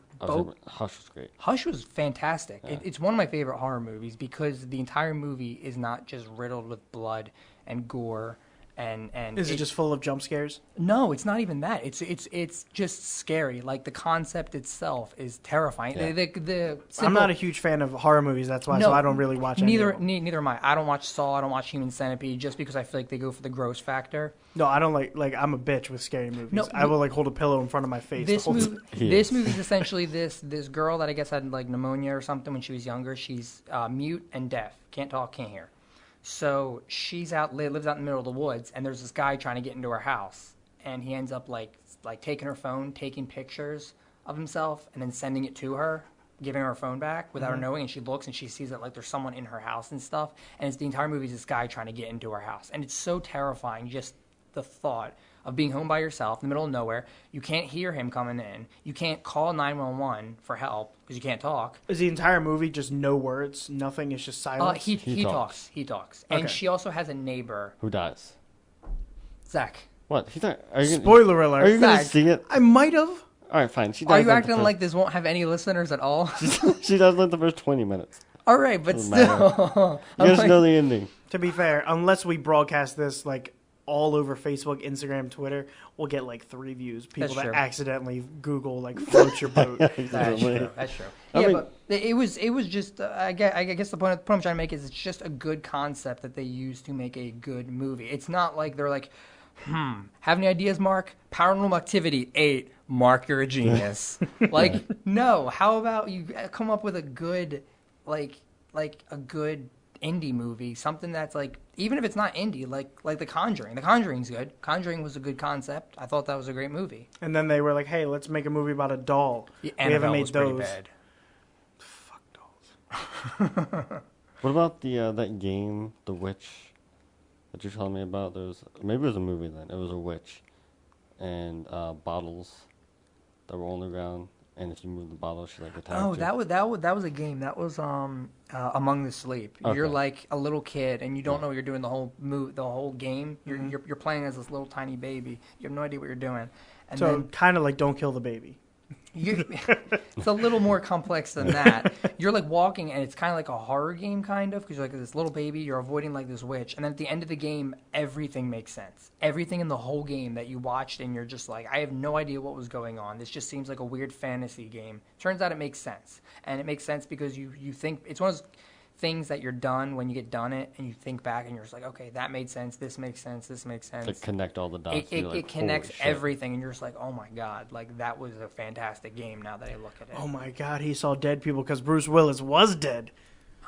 Hush was great. Hush was fantastic. Yeah. It's one of my favorite horror movies because the entire movie is not just riddled with blood and gore. And is it just full of jump scares? No, it's not even that. It's just scary. The concept itself is terrifying. Yeah. I'm not a huge fan of horror movies. That's why, so I don't really watch. Neither am I. I don't watch Saw. I don't watch Human Centipede just because I feel like they go for the gross factor. No, I don't like. I'm a bitch with scary movies. No, I will hold a pillow in front of my face. This movie is essentially this girl that I guess had pneumonia or something when she was younger. She's mute and deaf. Can't talk, can't hear. So lives out in the middle of the woods, and there's this guy trying to get into her house, and he ends up taking her phone, taking pictures of himself, and then sending it to her, giving her phone back without her knowing, and she looks and she sees that there's someone in her house and stuff, and it's the entire movie is this guy trying to get into her house, and it's so terrifying, just the thought of being home by yourself in the middle of nowhere. You can't hear him coming in. You can't call 911 for help because you can't talk. Is the entire movie just no words? Nothing? It's just silence? He talks. He talks. And Okay. she also has a neighbor. Who dies? Zach. What? He's not. Are you gonna, Spoiler alert. Are you gonna Zach. see it? I might have. All right, fine. She Are dies you like acting like this won't have any listeners at all? she does like the first 20 minutes. All right, but Doesn't matter. still. You guys know the ending. To be fair, unless we broadcast this like all over Facebook, Instagram, Twitter, we'll get like 3 views. People That's that true. accidentally Google like float your boat. That's Exactly. true. That's true. I Yeah, mean- but it was just. I guess the point I'm trying to make is it's just a good concept that they use to make a good movie. It's not like they're like, have any ideas, Mark? Paranormal Activity 8. Mark, you're a genius. Like, no. How about you come up with a good, like a good indie movie, something that's like, even if it's not indie, like The Conjuring. The Conjuring's good. Conjuring was a good concept. I thought that was a great movie. And then they were like, "Hey, let's make a movie about a doll." Yeah, We haven't Annabelle made was pretty those. bad. Fuck dolls. What about the that game, The Witch, that you're telling me about? Maybe it was a movie then. It was a witch, and bottles that were on the ground, and if you move the bottle, she like attacked Oh, you. that was a game. That was Among the Sleep. You're Okay. like a little kid, and you don't know what you're doing the whole game. You're playing as this little tiny baby. You have no idea what you're doing. And So then kind of like Don't Kill the Baby. it's a little more complex than that. You're like walking, and it's kind of like a horror game, kind of, because you're like this little baby. You're avoiding like this witch, and then at the end of the game, everything makes sense. Everything in the whole game that you watched, and you're just like, I have no idea what was going on. This just seems like a weird fantasy game. Turns out it makes sense, and it makes sense because you think it's one of those things that you're done when you get done it, and you think back, and you're just like, okay, that made sense. This makes sense. This makes sense. To connect all the dots. It, and you're it, like, it connects "Holy shit." everything, and you're just like, oh my god, like that was a fantastic game. Now that I look at it, Oh my God, he saw dead people because Bruce Willis was dead.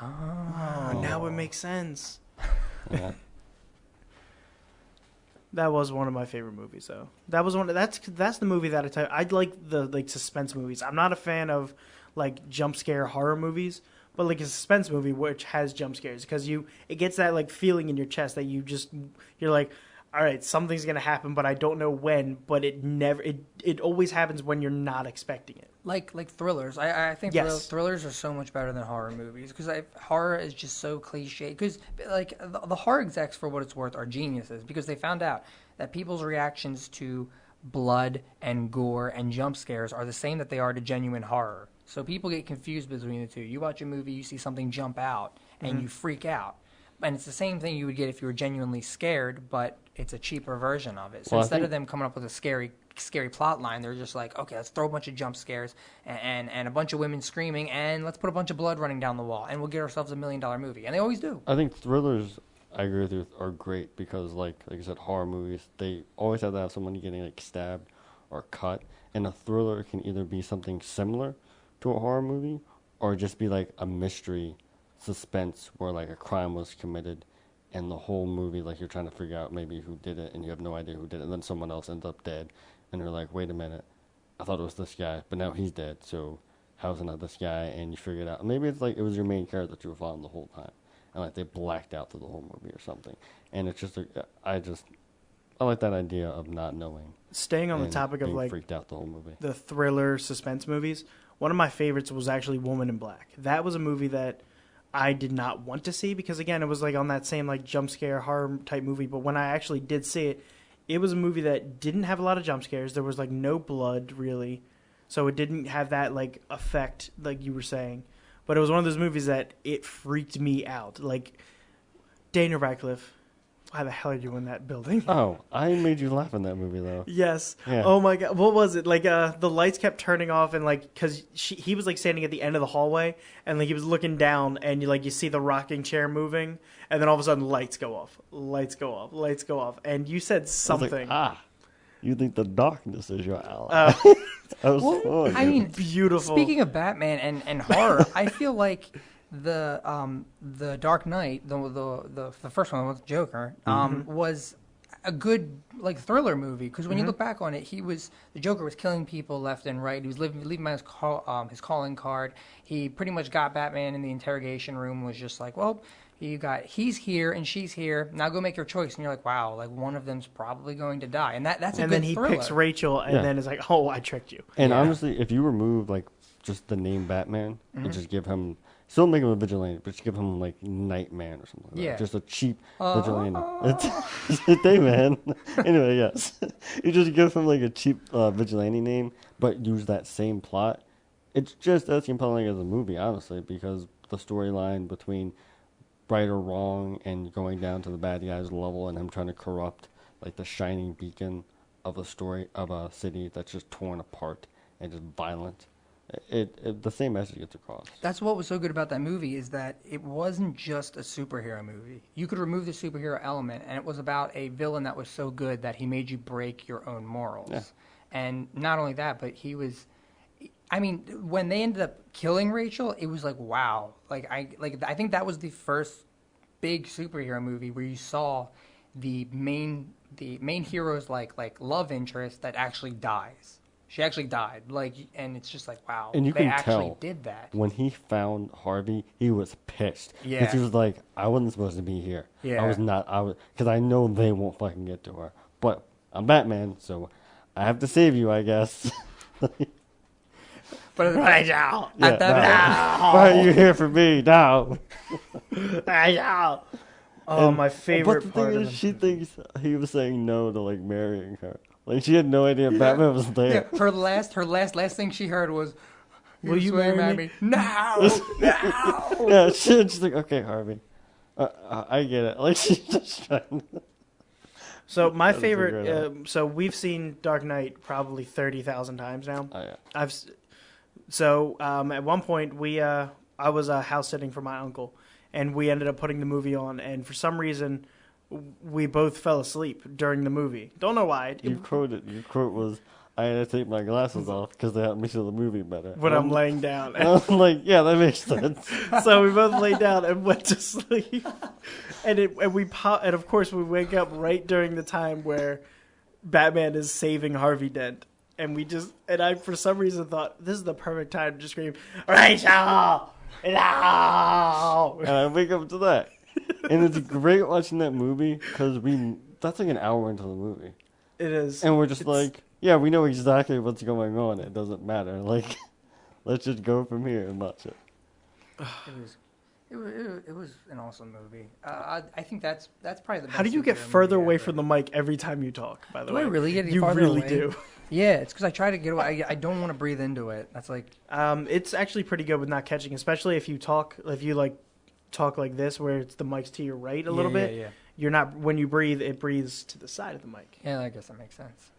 Oh, now it makes sense. Yeah. That was one of my favorite movies, though. That was that's the movie that I like the like suspense movies. I'm not a fan of like jump scare horror movies, but like a suspense movie which has jump scares because it gets that like feeling in your chest that you're like, all right, something's gonna happen, but I don't know when. But it always happens when you're not expecting it. like thrillers. I think Yes. thrillers are so much better than horror movies because horror is just so cliche. Because like the horror execs, for what it's worth, are geniuses because they found out that people's reactions to blood and gore and jump scares are the same that they are to genuine horror. So people get confused between the two. You watch a movie, you see something jump out, and you freak out. And it's the same thing you would get if you were genuinely scared, but it's a cheaper version of it. So Well, I instead of think- them coming up with a scary plot line, they're just like, okay, let's throw a bunch of jump scares and a bunch of women screaming, and let's put a bunch of blood running down the wall, and we'll get ourselves $1 million movie. And they always do. I think thrillers, I agree with you, are great because, like I said, horror movies, they always have to have someone getting like stabbed or cut, and a thriller can either be something similar to a horror movie or just be like a mystery suspense where like a crime was committed and the whole movie like you're trying to figure out maybe who did it and you have no idea who did it and then someone else ends up dead and you're like, wait a minute, I thought it was this guy, but now he's dead, so how's it not this guy? And you figure it out. Maybe it's like it was your main character that you were following the whole time and like they blacked out through the whole movie or something. And it's just I like that idea of not knowing. Staying on the and topic of being like freaked out the whole movie. the thriller suspense movies, one of my favorites was actually Woman in Black. That was a movie that I did not want to see because again it was like on that same like jump scare horror type movie, but when I actually did see it, it was a movie that didn't have a lot of jump scares. There was like no blood really. So it didn't have that like effect like you were saying. But it was one of those movies that it freaked me out. Like Daniel Radcliffe, why the hell are you in that building? Oh, I made you laugh in that movie though. Yes. Yeah. Oh my god. What was it? Like the lights kept turning off and like cuz he was like standing at the end of the hallway and like he was looking down and you see the rocking chair moving and then all of a sudden lights go off. Lights go off. Lights go off. And you said I was something. like, you think the darkness is your ally. That was fun. I mean, Beautiful. speaking of Batman and horror, I feel like the Dark Knight, the first one with Joker, was a good like thriller movie because when you look back on it, the Joker was killing people left and right. He was leaving by his calling card. He pretty much got Batman in the interrogation room. Was just like, well, he's here and she's here. Now go make your choice. And you're like, wow, like one of them's probably going to die. And that's a and good then he thriller. picks Rachel, and then is like, oh, I tricked you. And honestly, if you remove like just the name Batman and just give him, still make him a vigilante, but just give him like Nightman or something like that. Just a cheap vigilante. Hey man. Anyway, yes. You just give him like a cheap vigilante name, but use that same plot. It's just as compelling as a movie, honestly, because the storyline between right or wrong and going down to the bad guy's level and him trying to corrupt like the shining beacon of a story of a city that's just torn apart and just violent. The same message gets across. That's what was so good about that movie is that it wasn't just a superhero movie. You could remove the superhero element, and it was about a villain that was so good that he made you break your own morals. Yeah. And not only that, but he was... I mean, when they ended up killing Rachel, it was like, wow. I think that was the first big superhero movie where you saw the main hero's like love interest that actually dies. She actually died. And it's just like, wow. And you they can actually tell did that. when he found Harvey, he was pissed. Yeah. Because he was like, I wasn't supposed to be here. Yeah. I was not. Because I know they won't fucking get to her. But I'm Batman, so I have to save you, I guess. But right now, Why are you here for me now? Oh, my favorite But the part thing of is, she thinks he was saying no to like marrying her. Like she had no idea Batman was there. Yeah, her last thing she heard was, Will you marry me? No, no. Yeah, she's like, okay, Harvey, I get it. Like she's just trying. So my figure it favorite. So we've seen Dark Knight probably 30,000 times now. Oh yeah. At one point I was house sitting for my uncle, and we ended up putting the movie on, and for some reason we both fell asleep during the movie. Don't know why. Your quote was, I had to take my glasses off because they helped me see the movie better. When I'm laying down. And I'm like, yeah, that makes sense. So we both laid down and went to sleep, and of course we wake up right during the time where Batman is saving Harvey Dent, and I for some reason thought this is the perfect time to just scream, Rachel, no! And I wake up to that, and it's great watching that movie because that's like an hour into the movie, It is, and we're just like, yeah, we know exactly what's going on. It doesn't matter. Like, let's just go from here and watch it. It was an awesome movie. I think that's probably the best. How do you get further away from the mic every time you talk? By the way, I really get you farther really away? do. Yeah, it's because I try to get away. I don't want to breathe into it. That's like. It's actually pretty good with not catching, especially if you talk like this, where it's the mic's to your right a little bit. Yeah. You're not, when you breathe, it breathes to the side of the mic. Yeah, I guess that makes sense.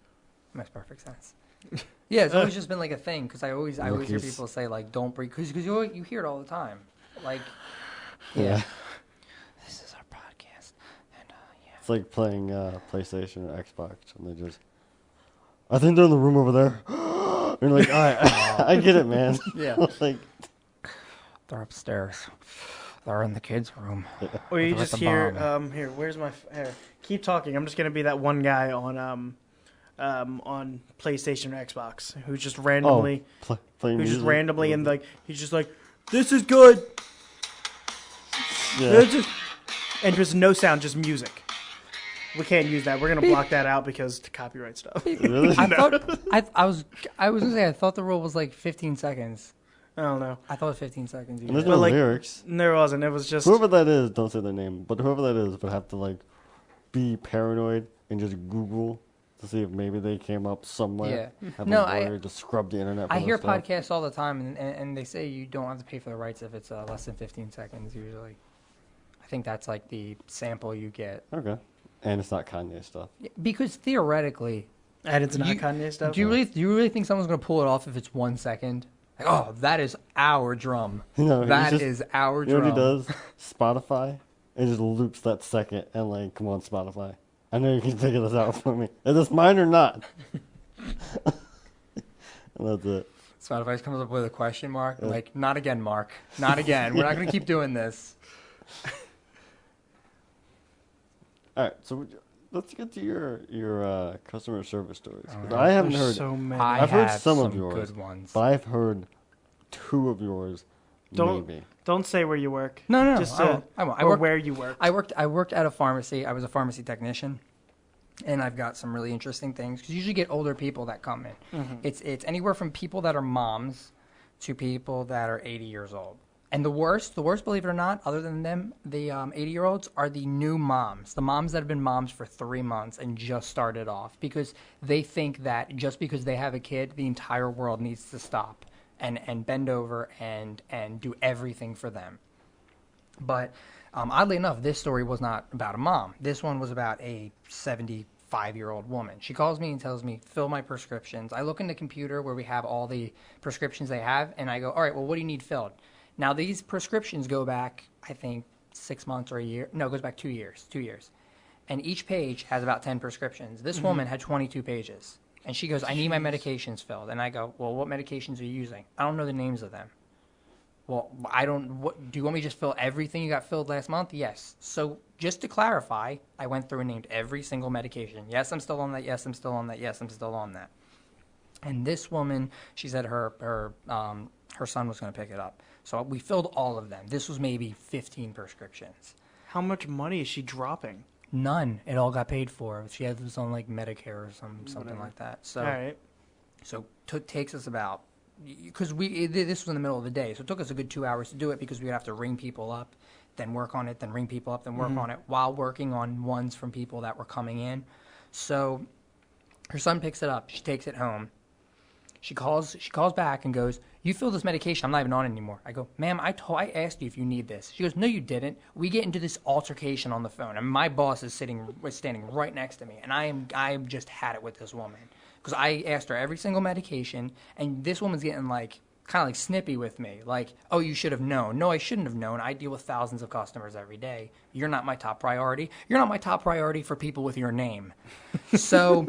Makes perfect sense. Yeah, it's always just been like a thing because I always hear people say like don't breathe because you hear it all the time. Like, Yeah. This is our podcast, and yeah. It's like playing PlayStation or Xbox, and they just, I think they're in the room over there. And you're like, all right, I get it, man. Yeah. Like, They're upstairs. They're in the kids' room. Or you With just the hear, bomb. here, where's my, here, keep talking. I'm just going to be that one guy on PlayStation or Xbox who's just randomly, playing who's just music. randomly, and like, he's just like, this is good. Yeah. Oh, Just no sound, just music. We can't use that. We're going to block that out because to copyright stuff. Really? I was gonna say I thought the rule was like 15 seconds. I don't know. I thought it was 15 seconds. And there's But, no like, lyrics. There wasn't. It was just... Whoever that is, don't say their name, but whoever that is would have to like be paranoid and just Google to see if maybe they came up somewhere. Yeah. Have No, a lawyer to scrub the internet. For I hear stuff. podcasts all the time, and they say you don't have to pay for the rights if it's less than 15 seconds usually. I think that's like the sample you get. Okay, and it's not Kanye stuff. Because theoretically, And it's not You- Kanye stuff? do you really think someone's gonna pull it off if it's 1 second? Like, oh, that is our drum. No, That is our You know drum. what he does? Spotify. It just loops that second and like, come on, Spotify. I know you can figure this out for me. Is this mine or not? And that's it. Spotify comes up with a question mark. Like, not again, Mark. Not again. We're not gonna keep doing this. All right, so let's get to your customer service stories. 'Cause All right. I haven't There's heard. so many. I I've heard have some of yours, good ones. but I've heard 2 of yours Don't say where you work. No. Just I won't. Or where you work. I worked at a pharmacy. I was a pharmacy technician. And I've got some really interesting things because you usually get older people that come in. Mm-hmm. It's anywhere from people that are moms to people that are 80 years old. And the worst, believe it or not, other than them, the 80-year-olds are the new moms, the moms that have been moms for 3 months and just started off because they think that just because they have a kid, the entire world needs to stop and bend over and do everything for them. But oddly enough, this story was not about a mom. This one was about a 75-year-old woman. She calls me and tells me, fill my prescriptions. I look in the computer where we have all the prescriptions they have, and I go, all right, well, what do you need filled? Now, these prescriptions go back, I think, 6 months or a year. No, it goes back 2 years. 2 years. And each page has about 10 prescriptions. This woman had 22 pages. And she goes, I need my medications filled. And I go, well, what medications are you using? I don't know the names of them. Well, do you want me to just fill everything you got filled last month? Yes. So just to clarify, I went through and named every single medication. Yes, I'm still on that. Yes, I'm still on that. Yes, I'm still on that. And this woman, she said her son was going to pick it up. So we filled all of them. This was maybe 15 prescriptions. How much money is she dropping? None. It all got paid for. She had this on like Medicare or something like that. So, all right. So takes us about, because this was in the middle of the day, so it took us a good 2 hours to do it because we would have to ring people up, then work on it, then ring people up, then work on it while working on ones from people that were coming in. So her son picks it up. She takes it home. She calls back and goes, you fill this medication, I'm not even on it anymore. I go, ma'am, I asked you if you need this. She goes, no, you didn't. We get into this altercation on the phone, and my boss is standing right next to me, and I just had it with this woman. Because I asked her every single medication, and this woman's getting like, kind of like snippy with me. Like, oh, you should have known. No, I shouldn't have known. I deal with thousands of customers every day. You're not my top priority. You're not my top priority for people with your name. So...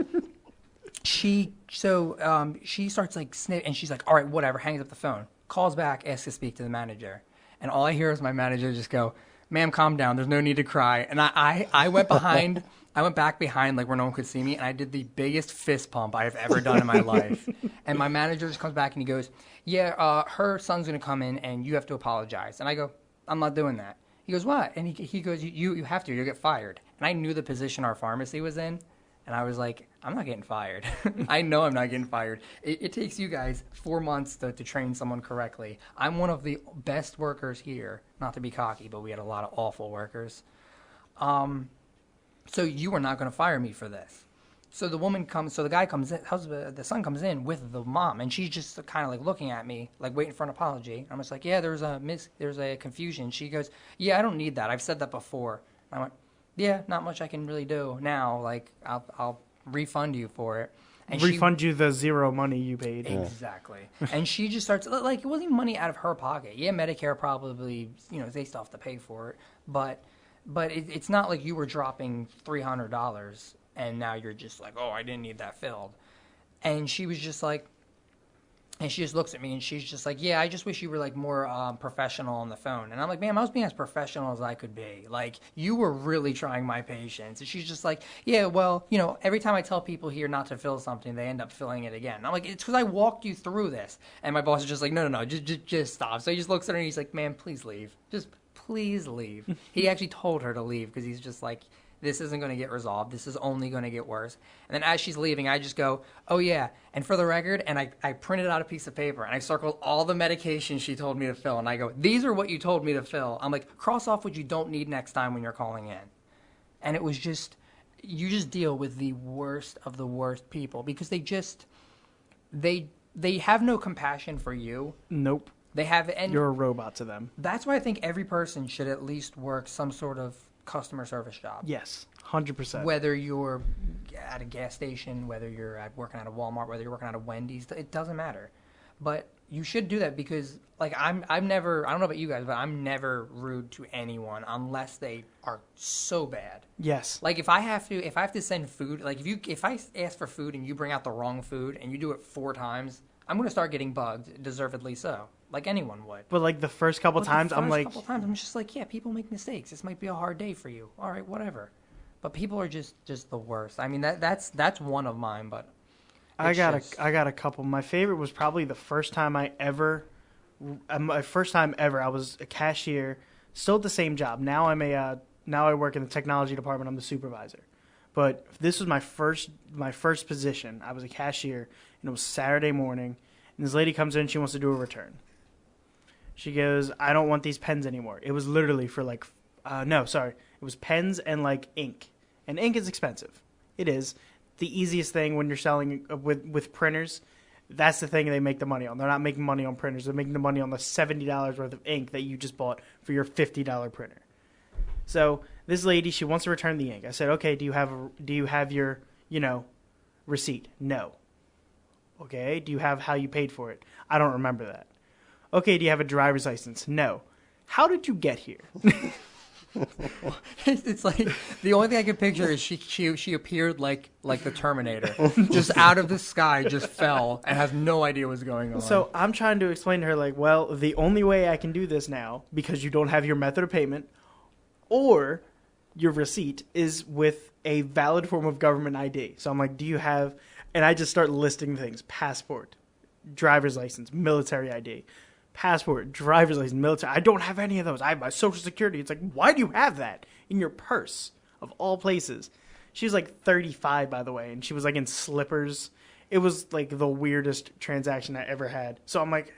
She starts like and she's like, all right, whatever, hangs up the phone, calls back, asks to speak to the manager. And all I hear is my manager just go, ma'am, calm down. There's no need to cry. And I went back behind like where no one could see me. And I did the biggest fist pump I have ever done in my life. And my manager just comes back and he goes, yeah, her son's going to come in and you have to apologize. And I go, I'm not doing that. He goes, what? And he goes, you have to, you'll get fired. And I knew the position our pharmacy was in. And I was like, I'm not getting fired. I know I'm not getting fired. It takes you guys 4 months to train someone correctly. I'm one of the best workers here. Not to be cocky, but we had a lot of awful workers. So you are not going to fire me for this. So the guy comes in, the son comes in with the mom, and she's just kind of like looking at me, like waiting for an apology. I'm just like, yeah, there's a confusion. She goes, yeah, I don't need that. I've said that before. And I went, yeah, not much I can really do now. Like, I'll refund you for it. And refund you the zero money you paid. Exactly. And she just starts, like, it wasn't even money out of her pocket. Yeah, Medicare probably, they still have to pay for it. But it's not like you were dropping $300 and now you're just like, oh, I didn't need that filled. And she was just like, and she just looks at me and she's just like, yeah, I just wish you were like more professional on the phone. And I'm like, ma'am, I was being as professional as I could be. Like, you were really trying my patience. And she's just like, yeah, well, every time I tell people here not to fill something, they end up filling it again. And I'm like, it's because I walked you through this. And my boss is just like, no, just stop. So he just looks at her and he's like, ma'am, please leave. Just please leave. He actually told her to leave because he's just like, this isn't going to get resolved. This is only going to get worse. And then as she's leaving, I just go, oh, yeah. And for the record, and I printed out a piece of paper, and I circled all the medications she told me to fill. And I go, these are what you told me to fill. I'm like, cross off what you don't need next time when you're calling in. And it was just, you just deal with the worst of the worst people because they have no compassion for you. Nope. They have, and you're a robot to them. That's why I think every person should at least work some sort of customer service job. Yes, 100%. Whether you're at a gas station, whether you're working at a Walmart, whether you're working at a Wendy's, it doesn't matter. But you should do that because, like, I've never, I don't know about you guys, but I'm never rude to anyone unless they are so bad. Yes. Like, if I have to send food, like, if I ask for food and you bring out the wrong food and you do it 4 times, I'm going to start getting bugged, deservedly so. Like anyone would. But like the first couple times, I'm just like, yeah, people make mistakes. This might be a hard day for you. All right, whatever. But people are just the worst. I mean, that's one of mine. But I got a couple. My favorite was probably the first time I ever my first time ever, I was a cashier, still at the same job. Now now I work in the technology department. I'm the supervisor. But this was my first position. I was a cashier, and it was Saturday morning. And this lady comes in. She wants to do a return. She goes, I don't want these pens anymore. It was literally for like, no, sorry. It was pens and like ink. And ink is expensive. It is. The easiest thing when you're selling with printers, that's the thing they make the money on. They're not making money on printers. They're making the money on the $70 worth of ink that you just bought for your $50 printer. So this lady, she wants to return the ink. I said, okay, do you have your, receipt? No. Okay, do you have how you paid for it? I don't remember that. Okay, do you have a driver's license? No. How did you get here? It's like the only thing I can picture is she appeared like the Terminator, just out of the sky, just fell and has no idea what's going on. So I'm trying to explain to her like, well, the only way I can do this now, because you don't have your method of payment or your receipt, is with a valid form of government ID. So I'm like, do you have? And I just start listing things: passport, driver's license, military ID. Passport, driver's license, military. I don't have any of those. I have my social security. It's like, why do you have that in your purse of all places? She was like 35, by the way, and she was like in slippers. It was like the weirdest transaction I ever had. So I'm like,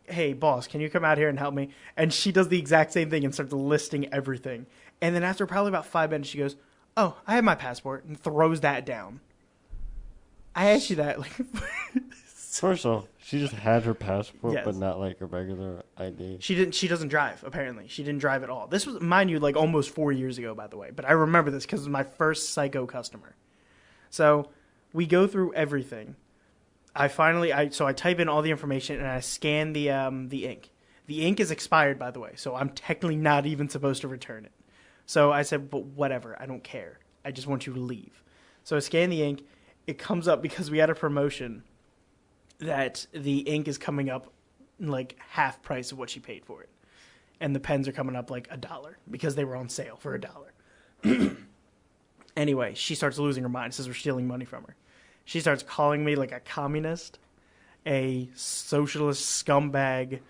hey, boss, can you come out here and help me? And she does the exact same thing and starts listing everything. And then after probably about 5 minutes, she goes, oh, I have my passport, and throws that down. I asked you that, like... First off, she just had her passport, Yes. but not like a regular ID. She doesn't drive, apparently. She didn't drive at all. This was, mind you, like almost 4 years ago, by the way. But I remember this because it was my first psycho customer. So we go through everything. I type in all the information and I scan the ink. The ink is expired, by the way, so I'm technically not even supposed to return it. So I said, but whatever, I don't care. I just want you to leave. So I scan the ink. It comes up because we had a promotion that the ink is coming up like half price of what she paid for it. And the pens are coming up like $1 because they were on sale for $1. Anyway, she starts losing her mind, says we're stealing money from her. She starts calling me like a communist, a socialist scumbag,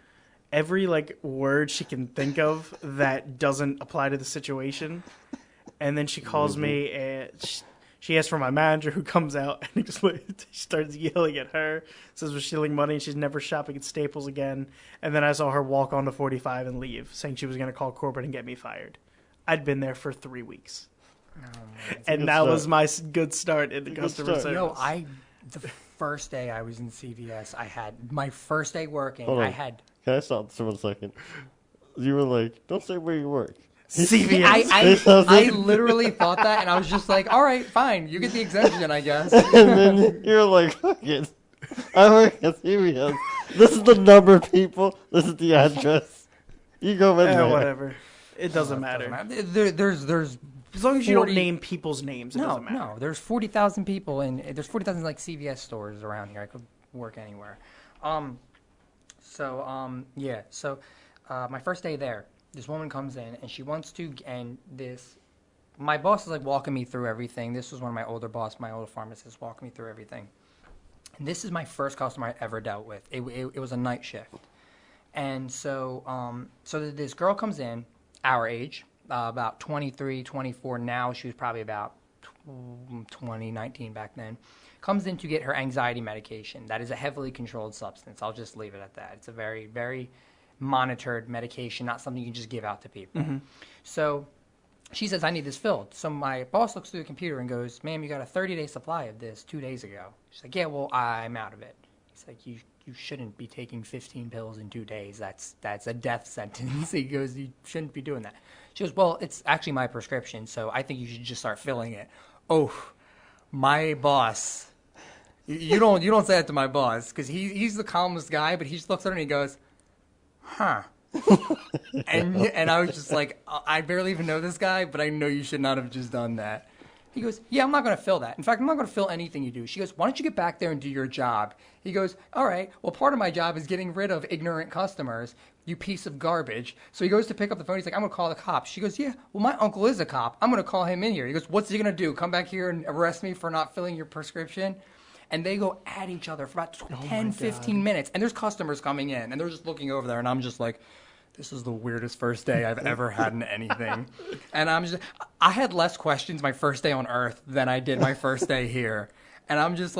every like word she can think of that doesn't apply to the situation. And then she calls me and she asks for my manager, who comes out and she starts yelling at her, says we're stealing money and she's never shopping at Staples again. And then I saw her walk onto 45 and leave, saying she was going to call corporate and get me fired. I'd been there for 3 weeks. And that was my good start in the customer service. No, the first day I was in CVS, I had my first day working. Hold on. Can I stop for a second? You were like, don't say where you work. CVS. I literally thought that, and I was just like, all right, fine, you get the exemption, I guess. And then you're like, fuck it. I work at CVS. This is the number of people. This is the address. You go in there. Whatever. It doesn't matter. There's as long as you don't name people's names, it doesn't matter. No, there's 40,000 people, and there's 40,000 like CVS stores around here. I could work anywhere. So my first day there, this woman comes in and she wants to, my boss is like walking me through everything. This was one of my older pharmacists walking me through everything. And this is my first customer I ever dealt with. It was a night shift. And so this girl comes in, our age, about 23, 24 now. She was probably about 20, 19 back then. Comes in to get her anxiety medication. That is a heavily controlled substance. I'll just leave it at that. It's a very, very monitored medication, not something you can just give out to people. Mm-hmm. So she says, I need this filled. So my boss looks through the computer and goes, ma'am, you got a 30-day supply of this 2 days ago. She's like, yeah, well, I'm out of it. He's like, you shouldn't be taking 15 pills in 2 days. That's a death sentence. He goes, you shouldn't be doing that. She goes, well, it's actually my prescription, so I think you should just start filling it. Oh, my boss. You don't say that to my boss, because he's the calmest guy, but he just looks at her and he goes, huh. and I was just like, I barely even know this guy, but I know you should not have just done that. He goes, yeah, I'm not going to fill that. In fact, I'm not going to fill anything you do. She goes, why don't you get back there and do your job? He goes, all right, well, part of my job is getting rid of ignorant customers, you piece of garbage. So he goes to pick up the phone. He's like, I'm going to call the cops. She goes, yeah, well, my uncle is a cop. I'm going to call him in here. He goes, what's he going to do? Come back here and arrest me for not filling your prescription? and they go at each other for about 10, 15 minutes. And there's customers coming in, and they're just looking over there, and I'm just like, this is the weirdest first day I've ever had in anything. And I had less questions my first day on Earth than I did my first day here. And I'm just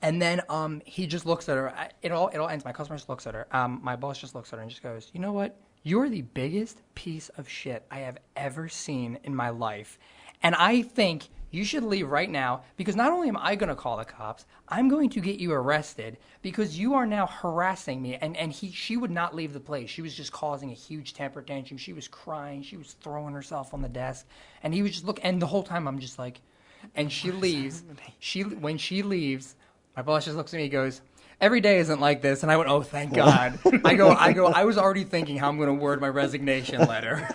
and then he just looks at her. It all ends. My customer just looks at her. My boss just looks at her and just goes, you know what? You're the biggest piece of shit I have ever seen in my life. And I think you should leave right now, because not only am I going to call the cops, I'm going to get you arrested because you are now harassing me. And she would not leave the place. She was just causing a huge temper tantrum. She was crying. She was throwing herself on the desk. And he was just and the whole time I'm just like, and she leaves. When she leaves, my boss just looks at me and goes, every day isn't like this. And I went, oh, thank God. I was already thinking how I'm going to word my resignation letter.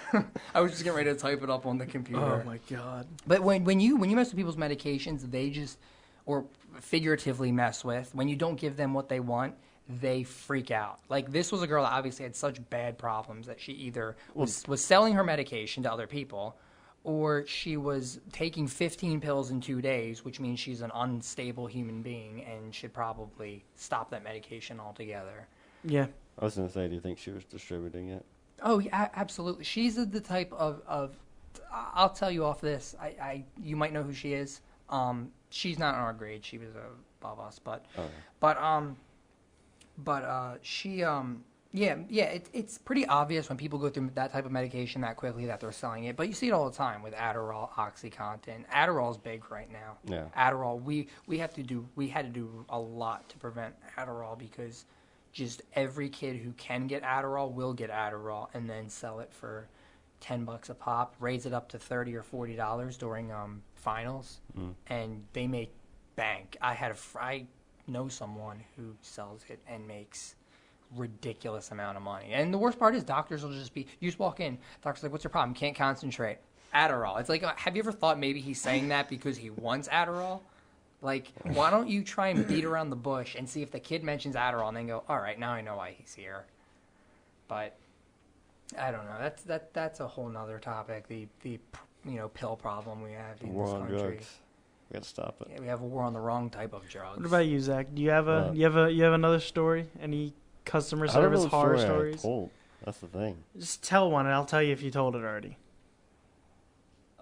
I was just getting ready to type it up on the computer. Oh, my God. But when you mess with people's medications, they just, or figuratively mess with, when you don't give them what they want, they freak out. Like, this was a girl that obviously had such bad problems that she either was selling her medication to other people, or she was taking 15 pills in 2 days, which means she's an unstable human being and should probably stop that medication altogether. Yeah. I was going to say, do you think she was distributing it? Oh, yeah, absolutely. She's the type of I'll tell you off this. You might know who she is. She's not in our grade. She was above us, she it's pretty obvious when people go through that type of medication that quickly that they're selling it. But you see it all the time with Adderall, OxyContin. Adderall's big right now. Yeah. Adderall, we had to do a lot to prevent Adderall, because just every kid who can get Adderall will get Adderall and then sell it for $10 a pop, raise it up to $30 or $40 during finals, and they make bank. I know someone who sells it and makes ridiculous amount of money. And the worst part is doctors will just you just walk in, doctor's like, what's your problem? Can't concentrate. Adderall. It's like, have you ever thought maybe he's saying that because he wants Adderall? Like, why don't you try and beat around the bush and see if the kid mentions Adderall and then go, all right, now I know why he's here. But I don't know. That's a whole nother topic. The pill problem we have in this country. Drugs. We gotta stop it. Yeah, we have a war on the wrong type of drugs. What about you, Zach? Do you have you have another story? Any customer service horror stories? That's the thing. Just tell one, and I'll tell you if you told it already.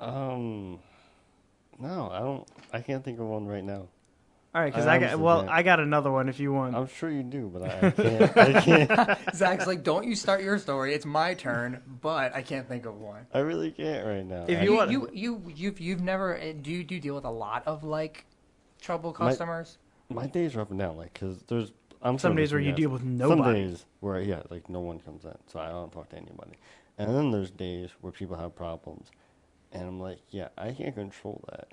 No, I don't. I can't think of one right now. All right, because I got another one if you want. I'm sure you do, but I can't. I can't. Zach's like, don't you start your story. It's my turn, but I can't think of one. I really can't right now. If you want, you've never do you deal with a lot of like trouble customers? My days are up and down, like, because there's. Some days where you deal with nobody. Some days where, like, no one comes in, so I don't talk to anybody. And then there's days where people have problems, and I'm like, yeah, I can't control that.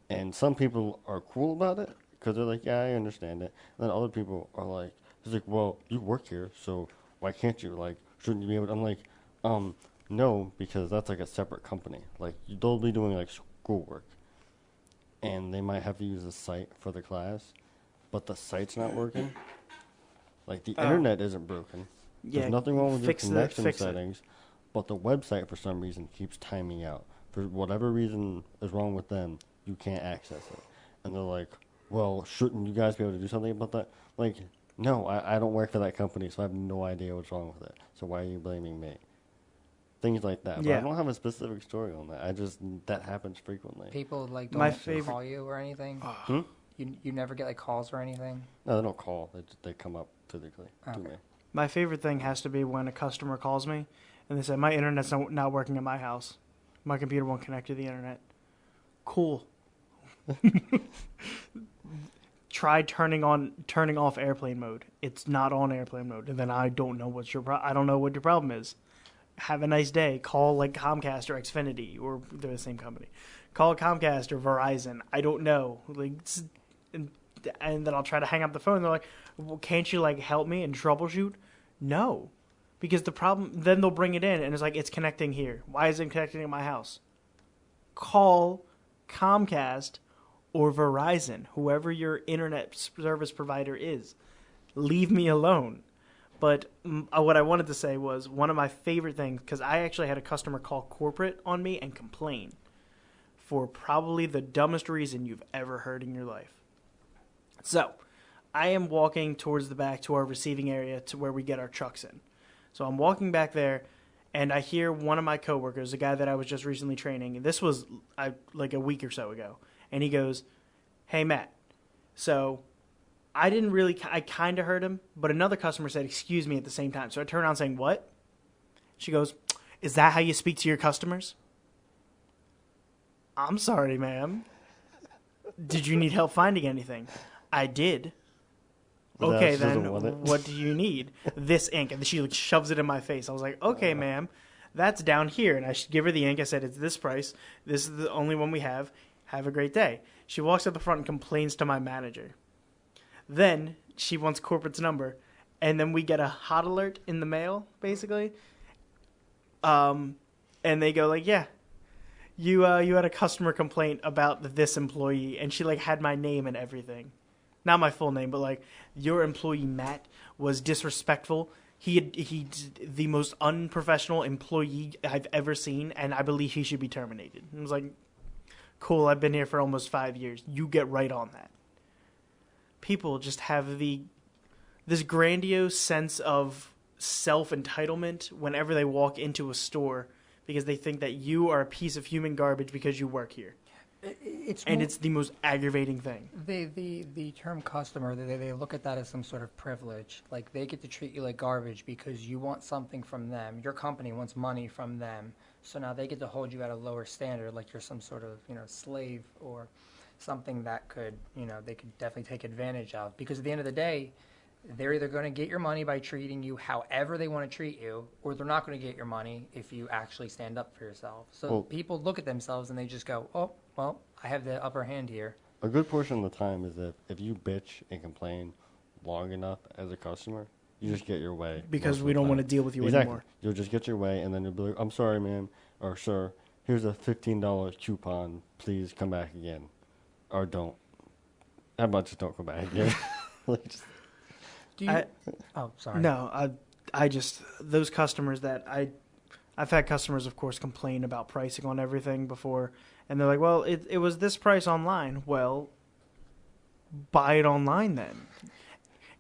And some people are cool about it, because they're like, yeah, I understand it. And then other people are like, it's like, well, you work here, so why can't you? Like, shouldn't you be able to? I'm like, no, because that's like a separate company. Like, they'll be doing, like, schoolwork, and they might have to use a site for the class, but the site's not working. Like, the internet isn't broken. Yeah, there's nothing wrong with your connection settings, but the website, for some reason, keeps timing out. For whatever reason is wrong with them, you can't access it. And they're like, well, shouldn't you guys be able to do something about that? Like, no, I don't work for that company, so I have no idea what's wrong with it. So why are you blaming me? Things like that. Yeah. But I don't have a specific story on that. That happens frequently. People, like, don't call you or anything? You never get, like, calls or anything? No, they don't call. They come up physically to me. My favorite thing has to be when a customer calls me and they say, my internet's not working at my house. My computer won't connect to the internet. Cool. Try turning off airplane mode. It's not on airplane mode. And then I don't know what your problem is. Have a nice day. Call like Comcast or Xfinity, or they're the same company. Call Comcast or Verizon. I don't know. Like, and then I'll try to hang up the phone. They're like, well, can't you like help me and troubleshoot? No, because the problem. Then they'll bring it in and it's like, it's connecting here. Why is it connecting at my house? Call Comcast or Verizon, whoever your internet service provider is. Leave me alone. But what I wanted to say was one of my favorite things, because I actually had a customer call corporate on me and complain. for probably the dumbest reason you've ever heard in your life. So, I am walking towards the back to our receiving area to where we get our trucks in. So I'm walking back there, and I hear one of my coworkers, the guy that I was just recently training, and this was like a week or so ago, and he goes, "Hey, Matt." So I kind of heard him, but another customer said, "Excuse me," at the same time. So I turned around saying, "What?" She goes, "Is that how you speak to your customers?" "I'm sorry, ma'am. Did you need help finding anything?" "I did." "Okay, then what do you need?" "This ink." And she shoves it in my face. I was like, "Okay, ma'am, that's down here." And I give her the ink. I said, "It's this price. This is the only one we have. Have a great day." She walks up the front and complains to my manager. Then she wants corporate's number. And then we get a hot alert in the mail, basically. And they go like, "Yeah, you had a customer complaint about this employee." And she had my name and everything. Not my full name, but your employee Matt was disrespectful. He's the most unprofessional employee I've ever seen, and I believe he should be terminated. And I was like, cool, I've been here for almost 5 years. You get right on that. People just have this grandiose sense of self-entitlement whenever they walk into a store because they think that you are a piece of human garbage because you work here. It's the most aggravating thing. The term customer, they look at that as some sort of privilege. Like they get to treat you like garbage because you want something from them. Your company wants money from them. So now they get to hold you at a lower standard, like you're some sort of, slave or something that could, they could definitely take advantage of. Because at the end of the day, they're either going to get your money by treating you however they want to treat you, or they're not going to get your money if you actually stand up for yourself. So people look at themselves and they just go, "Oh, well, I have the upper hand here." A good portion of the time is that if you bitch and complain long enough as a customer, you just get your way. Because we don't want to deal with you anymore. You'll just get your way, and then you'll be like, "I'm sorry, ma'am," or "Sir, here's a $15 coupon. Please come back again." Or don't. How about just don't come back again? Sorry. No, I just, those customers that I've had customers, of course, complain about pricing on everything before, and they're like, "Well, it was this price online." Well, buy it online then.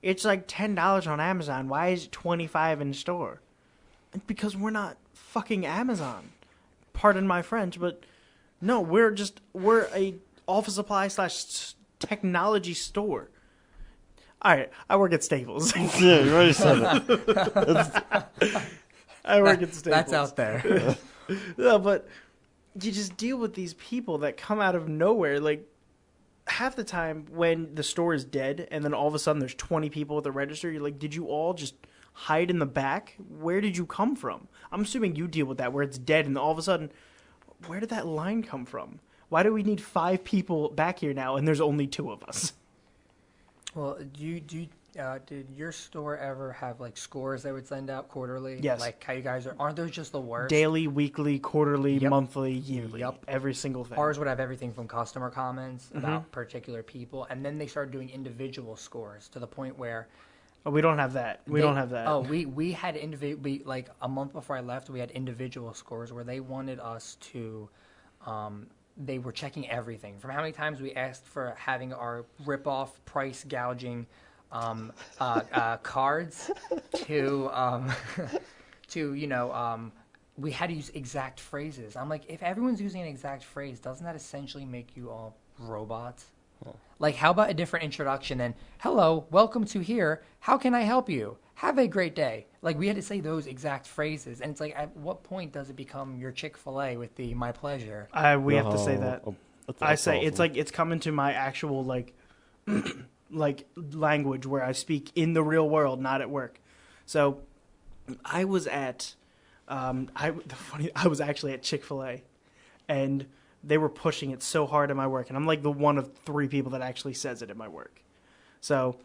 It's like $10 on Amazon. Why is it $25 in store? Because we're not fucking Amazon. Pardon my French, but no, we're a office supply / technology store. All right, I work at Staples. Yeah, you already said that. I work at Staples. That's out there. No, but you just deal with these people that come out of nowhere. Like, half the time when the store is dead and then all of a sudden there's 20 people at the register, you're like, did you all just hide in the back? Where did you come from? I'm assuming you deal with that where it's dead and all of a sudden, where did that line come from? Why do we need 5 people back here now and there's only 2 of us? Well, did your store ever have scores they would send out quarterly? Yes. Like how you guys aren't those just the worst? Daily, weekly, quarterly, Yep. monthly, yearly. Yep. Every single thing. Ours would have everything from customer comments about particular people, and then they started doing individual scores to the point where We don't have that. We don't have that. Oh, we had a month before I left, we had individual scores where they wanted us to. They were checking everything from how many times we asked for having our rip-off price gouging cards to we had to use exact phrases. I'm like, if everyone's using an exact phrase, doesn't that essentially make you all robots? Yeah. Like, how about a different introduction than, "Hello, welcome to here. How can I help you? Have a great day." Like, we had to say those exact phrases. And it's like, at what point does it become your Chick-fil-A with the "my pleasure"? We have to say that. I say awesome. It's like it's come into my actual language where I speak in the real world, not at work. So I was at I was actually at Chick-fil-A, and they were pushing it so hard in my work, and I'm like the one of 3 people that actually says it in my work. So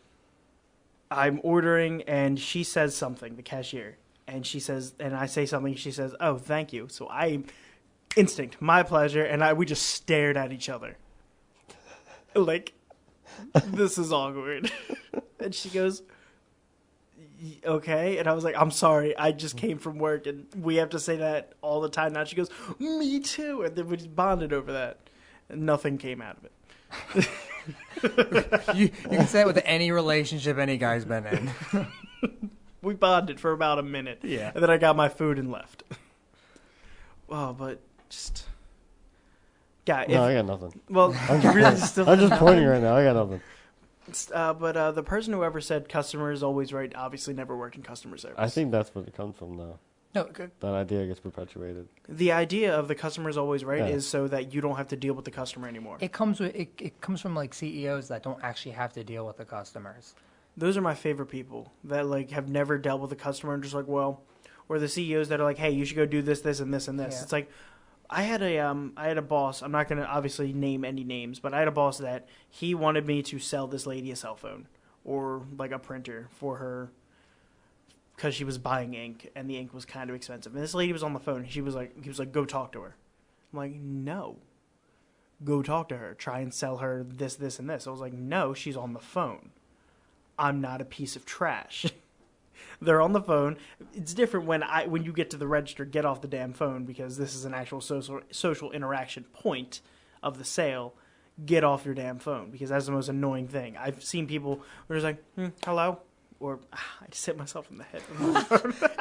I'm ordering, and she says something, the cashier, and she says, and I say something, she says, "Oh, thank you." So instinct, "My pleasure," and we just stared at each other. Like, this is awkward. And she goes, "Okay," and I was like, "I'm sorry, I just came from work, and we have to say that all the time now." She goes, "Me too," and then we just bonded over that. Nothing came out of it. You can say it with any relationship any guy's been in. We bonded for about a minute. Yeah. And then I got my food and left. Well, but just... Yeah, No, I got nothing. Well, I'm just pointing right now. I got nothing. But the person who ever said customer is always right obviously never worked in customer service. I think that's where it comes from, though. No, good. That idea gets perpetuated. The idea of the customer is always right Yeah. is so that you don't have to deal with the customer anymore. It comes from like CEOs that don't actually have to deal with the customers. Those are my favorite people that like have never dealt with a customer and just like, well, or the CEOs that are like, hey, you should go do this, this, and this, and this. Yeah. It's like, I had a boss. I'm not going to obviously name any names, but I had a boss that he wanted me to sell this lady a cell phone or like a printer for her because she was buying ink and the ink was kind of expensive. And this lady was on the phone. He was like, go talk to her. I'm like, no, go talk to her. Try and sell her this, this, and this. I was like, no, she's on the phone. I'm not a piece of trash. They're on the phone. It's different when you get to the register, get off the damn phone because this is an actual social interaction point of the sale. Get off your damn phone because that's the most annoying thing. I've seen people who are just like, hello, or I just hit myself in the head.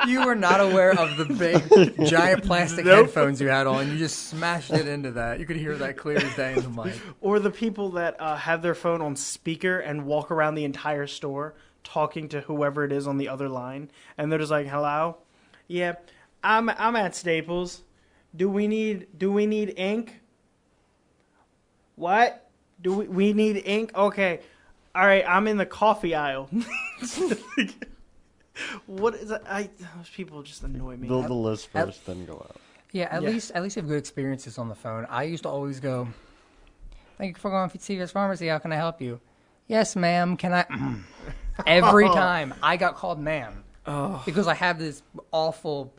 You were not aware of the big, giant plastic headphones you had on. You just smashed it into that. You could hear that clear as day in the mic. Or the people that have their phone on speaker and walk around the entire store talking to whoever it is on the other line, and they're just like, hello? Yeah, I'm at Staples. Do we need ink? What? Do we need ink? Okay. All right, I'm in the coffee aisle. What is that? Those people just annoy me. Build the list first, then go out. Yeah, at least you have good experiences on the phone. I used to always go, thank you for going to CVS Pharmacy. How can I help you? Yes, ma'am. Can I? Every time I got called ma'am because I have this awful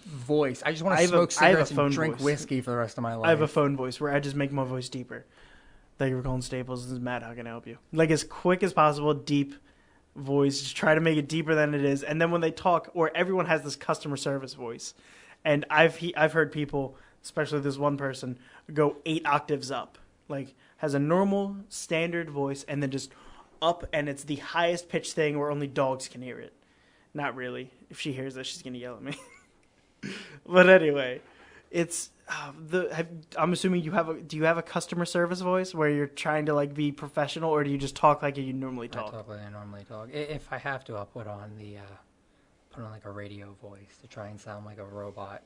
voice. I just want to smoke cigarettes and drink whiskey for the rest of my life. I have a phone voice where I just make my voice deeper. Thank you for calling Staples. This is Matt. How can I help you? Like as quick as possible, deep voice. Just try to make it deeper than it is. And then when they talk, or everyone has this customer service voice, and I've heard people, especially this one person, go 8 octaves up. Like has a normal standard voice, and then just up, and it's the highest pitched thing where only dogs can hear it. Not really. If she hears that, she's gonna yell at me. But anyway, it's I'm assuming do you have a customer service voice where you're trying to like be professional, or do you just talk like you normally talk? I talk like I normally talk. If I have to, I'll put on like a radio voice to try and sound like a robot.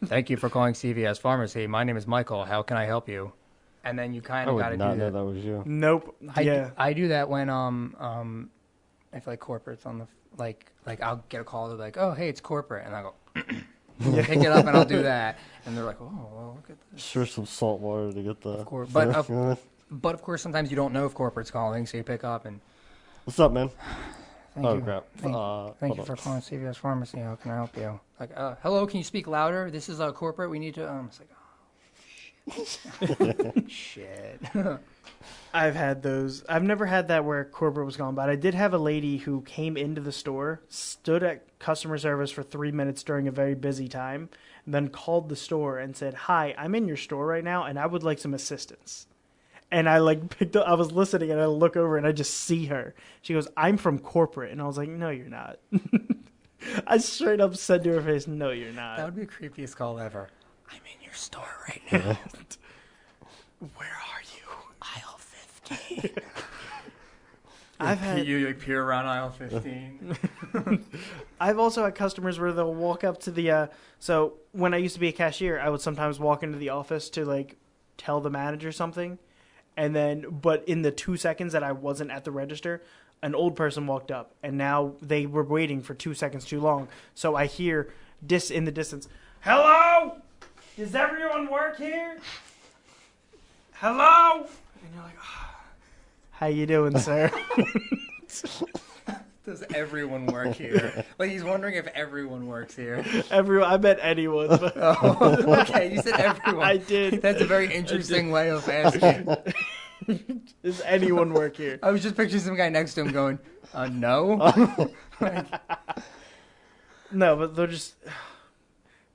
Thank you for calling CVS Pharmacy. My name is Michael. How can I help you? And then you kind of got to do that. I would not know that was you. Nope. I do that when if like corporate's on the like I'll get a call. They're like, oh hey, it's corporate, and I go pick it up and I'll do that, and they're like, oh well, look at this. Sure, some salt water to get the. Of course, but of course sometimes you don't know if corporate's calling, so you pick up and. What's up, man? Thank you. Crap. Thank you for calling CVS Pharmacy. How can I help you? Like, hello, can you speak louder? This is corporate. We need to. It's like, oh, shit. I've had those. I've never had that where corporate was gone, but I did have a lady who came into the store, stood at customer service for 3 minutes during a very busy time, and then called the store and said, "Hi, I'm in your store right now, and I would like some assistance." And I picked up, I was listening, and I look over and I just see her. She goes, "I'm from corporate," and I was like, "No, you're not." I straight up said to her face, "No, you're not." That would be the creepiest call ever. I'm in your store right now. Where are you? Aisle 15. I've had you peer around aisle 15. I've also had customers where they'll walk up to the. So when I used to be a cashier, I would sometimes walk into the office to tell the manager something, and then but in the 2 seconds that I wasn't at the register, an old person walked up, and now they were waiting for 2 seconds too long. So I hear in the distance, "Hello, does everyone work here? Hello?" And you're like, oh, "How you doing, sir?" Does everyone work here? He's wondering if everyone works here. Everyone. I meant anyone. But oh, okay. You said everyone. I did. That's a very interesting way of asking. Does anyone work here? I was just picturing some guy next to him going, no. No, but they're just...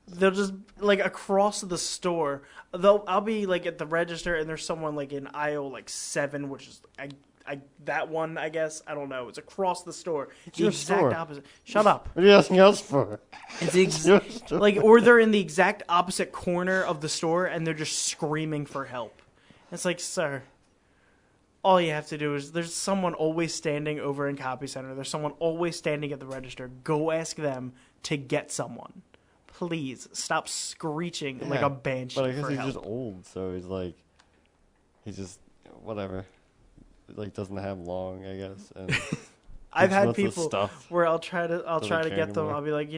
they'll just like across the store. I'll be like at the register, and there's someone like in aisle like 7, which is that one, I guess. I don't know. It's across the store. It's the your exact store. opposite. Shut up. What are you asking us for? It's like, or they're in the exact opposite corner of the store, and they're just screaming for help. It's like, sir, all you have to do is there's someone always standing over in Copy Center. There's someone always standing at the register. Go ask them to get someone. Please stop screeching like a banshee. But I guess for he's help. just old, so he's just whatever. Like doesn't have long, I guess. And I've had wants the people stuff. where I'll try to Doesn't care get them. anymore. I'll be like,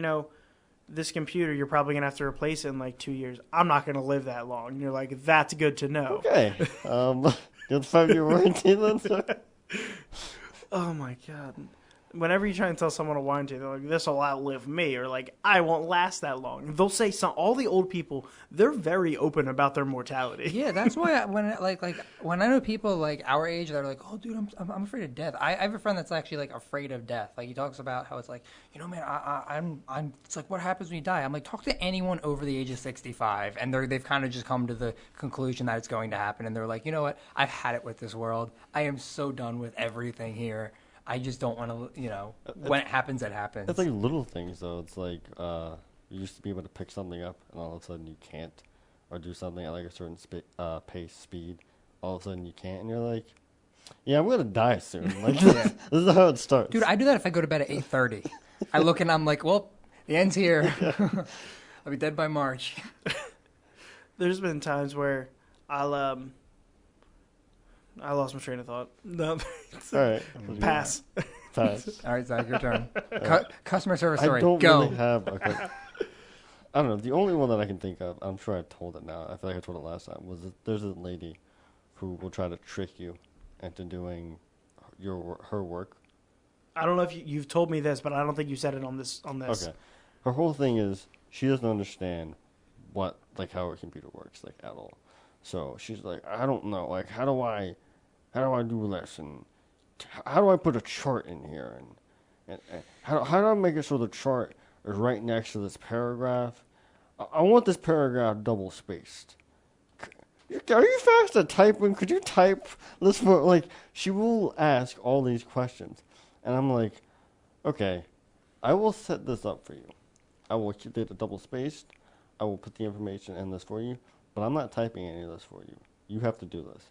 this computer you're probably gonna have to replace it in like 2 years. I'm not gonna live that long. And you're like, that's good to know. Okay. You have the 5-year warranty then, sir? Oh my god. Whenever you try and tell someone a warranty, they're like, this will outlive me, or like, I won't last that long. They'll say all the old people, they're very open about their mortality. Yeah, that's why when I know people like our age that are like, oh, dude, I'm afraid of death. I have a friend that's actually like afraid of death. Like he talks about how it's like, man, I'm. It's like, what happens when you die? I'm like, talk to anyone over the age of 65, and they've kind of just come to the conclusion that it's going to happen, and they're like, you know what? I've had it with this world. I am so done with everything here. I just don't want to, when it happens, it happens. It's like little things, though. It's like you used to be able to pick something up, and all of a sudden you can't, or do something at like a certain pace, speed. All of a sudden you can't, and you're like, yeah, I'm gonna die soon. Like this is how it starts. Dude, I do that if I go to bed at 8:30. I look and I'm like, well, the end's here. I'll be dead by March. There's been times where I lost my train of thought. No. All right. Pass. Pass. All right, Zach, your turn. Customer service story. I don't Go. really have I don't know. The only one that I can think of, I'm sure I told it now. I feel like I told it last time. Was that there's a lady who will try to trick you into doing her work. I don't know if you've told me this, but I don't think you said it on this. Okay. Her whole thing is she doesn't understand how a computer works at all. So she's like, I don't know, how do I do this, and how do I put a chart in here, and how do I make it so the chart is right next to this paragraph? I want this paragraph double spaced. Are you fast at typing? Could you type this for she will ask all these questions, and I'm like, okay, I will set this up for you. I will keep it double spaced. I will put the information in this for you. But I'm not typing any of this for you. You have to do this.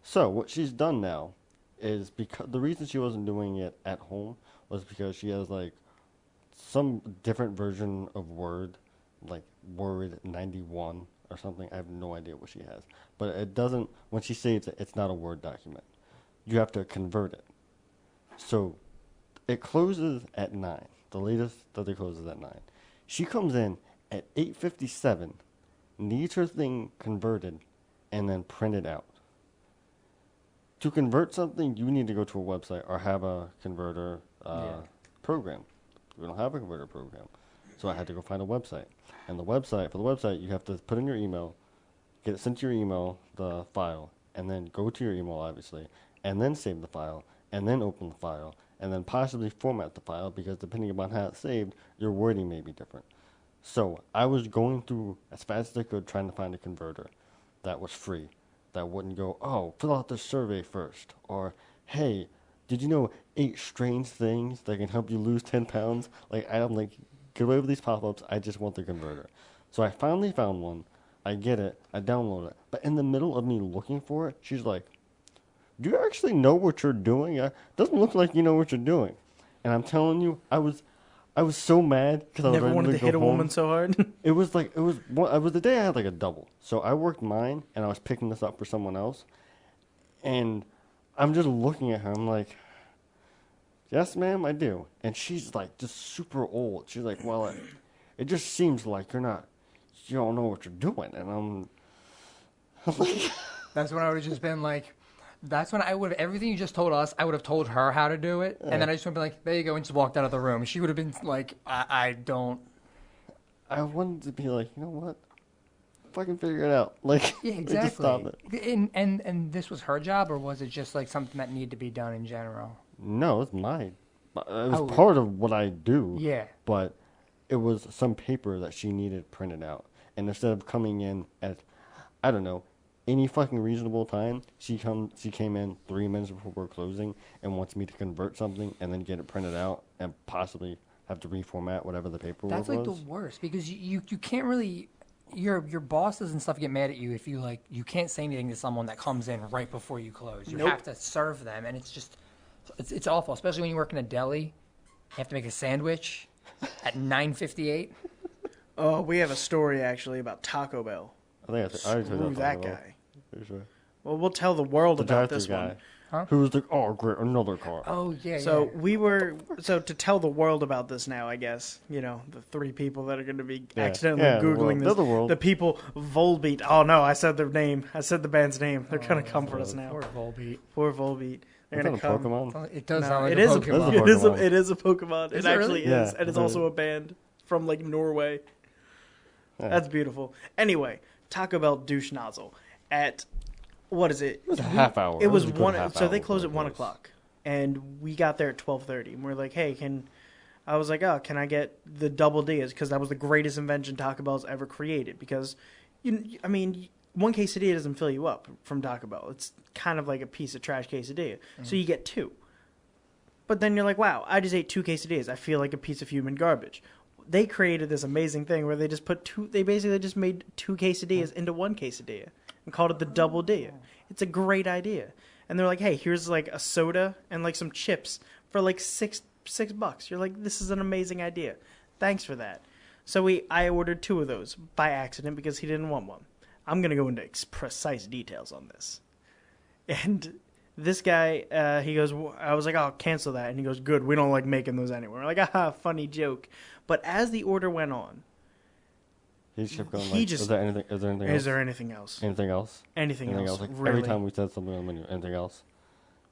So what she's done now is because the reason she wasn't doing it at home was because she has some different version of Word, like Word 91 or something. I have no idea what she has. But it doesn't, when she saves it, it's not a Word document. You have to convert it. So it closes at 9. The latest that it closes at 9. She comes in at 8:57. Needs her thing converted and then printed out. To convert something, you need to go to a website or have a converter program. We don't have a converter program. So I had to go find a website. And for the website, you have to put in your email, get it sent to your email, the file, and then go to your email, obviously, and then save the file, and then open the file, and then possibly format the file, because depending upon how it's saved, your wording may be different. So I was going through as fast as I could trying to find a converter that was free, that wouldn't go, oh, fill out the survey first, or hey, did you know 8 strange things that can help you lose 10 pounds? I'm like, get away with these pop-ups, I just want the converter. So I finally found one, I get it, I download it, but in the middle of me looking for it, she's like, do you actually know what you're doing? It doesn't look like you know what you're doing. And I'm telling you, I was so mad because I was never ready wanted to hit a home. woman so hard. It was the day I had a double. So I worked mine and I was picking this up for someone else. And I'm just looking at her. I'm like, yes, ma'am, I do. And she's just super old. She's like, well, it just seems like you don't know what you're doing. And I'm like, that's when I would have just been like, that's when I would have, everything you just told us, I would have told her how to do it. And then I just would be like, there you go, and just walked out of the room. She would have been like, I wanted to be like, you know what? Fucking figure it out. Yeah, exactly. Just stop it. And this was her job, or was it just something that needed to be done in general? No, it's mine. It was part of what I do. Yeah. But it was some paper that she needed printed out. And instead of coming in at, I don't know, any fucking reasonable time, she came in 3 minutes before we're closing and wants me to convert something and then get it printed out and possibly have to reformat whatever the paperwork was. That's like the worst because you can't really. Your bosses and stuff get mad at you if you can't say anything to someone that comes in right before you close. You have to serve them, and it's awful, especially when you work in a deli. You have to make a sandwich at 9:58. Oh, we have a story actually about Taco Bell. I think I already told you that guy. Pretty sure. Well, we'll tell the world about this guy. one. Huh? Who was like, oh, great, another car. Oh, yeah, So to tell the world about this now, I guess, the 3 people that are going to be accidentally Googling this. The people, Volbeat. Oh, no, I said their name. I said the band's name. They're going to come for us now. Poor Volbeat. They're going to come. Pokemon? It does sound like it a is Pokemon. It is a Pokemon. It actually really? is. And it's also a band from, Norway. Yeah. That's beautiful. Anyway, Taco Bell douche nozzle at... What is it? It was a half hour. It was 1. So they close at 1 o'clock, and we got there at 12:30. And we're like, "Hey, I was like, oh, can I get the double Dias? Because that was the greatest invention Taco Bell's ever created. Because, one quesadilla doesn't fill you up from Taco Bell. It's kind of like a piece of trash quesadilla. So you get 2. But then you're like, wow, I just ate 2 quesadillas. I feel like a piece of human garbage. They created this amazing thing where they just they basically just made 2 quesadillas into 1 quesadilla. And called it the double D. It's a great idea. And they're like, hey, here's a soda and some chips for $6. You're like, this is an amazing idea. Thanks for that. So I ordered 2 of those by accident because he didn't want one. I'm going to go into precise details on this. And this guy, he goes, I was like, I'll cancel that. And he goes, good, we don't like making those anymore. We're like, funny joke. But as the order went on, he just kept going is there anything else? Is there anything else? Anything else? Anything else? Really? Every time we said something on the menu, anything else?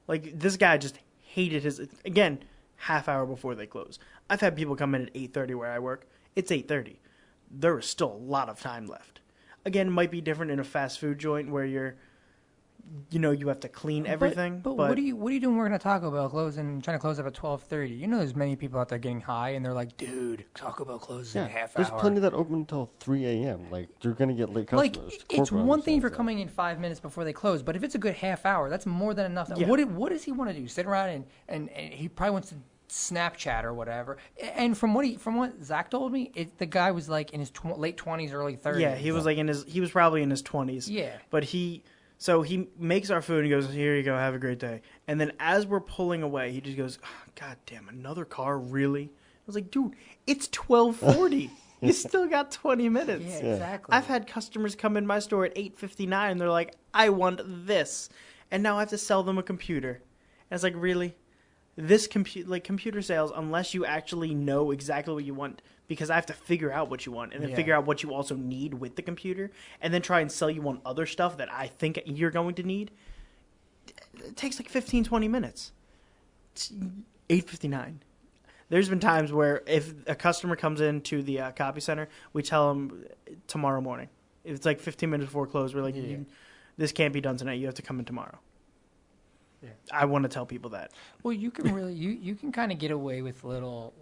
This guy just hated again, half hour before they close. I've had people come in at 8:30 where I work. It's 8:30. There is still a lot of time left. Again, it might be different in a fast food joint where you have to clean everything. But what are you doing working at Taco Bell trying to close up at 12:30? There's many people out there getting high and they're like, dude, Taco Bell closes in a half hour. There's plenty that open until 3 a.m. You're going to get late customers. It's one thing if you're coming in 5 minutes before they close, but if it's a good half hour, that's more than enough. Yeah. What does he want to do? Sit around and he probably wants to Snapchat or whatever. And from what Zach told me, the guy was in his late 20s, early 30s. Yeah, he was probably in his 20s. Yeah. But So he makes our food and he goes, here you go, have a great day. And then as we're pulling away, he just goes, oh, God damn, another car, really? I was like, dude, it's 12:40. You still got 20 minutes. Yeah, exactly. I've had customers come in my store at 8:59 and they're like, I want this. And now I have to sell them a computer. And it's like, really? This computer sales, unless you actually know exactly what you want, because I have to figure out what you want and then figure out what you also need with the computer and then try and sell you on other stuff that I think you're going to need. It takes 15, 20 minutes. It's 8:59. There's been times where if a customer comes into the copy center, we tell them tomorrow morning. If it's 15 minutes before close, we're like, this can't be done tonight. You have to come in tomorrow. Yeah. I want to tell people that. Well, you can really you can kind of get away with little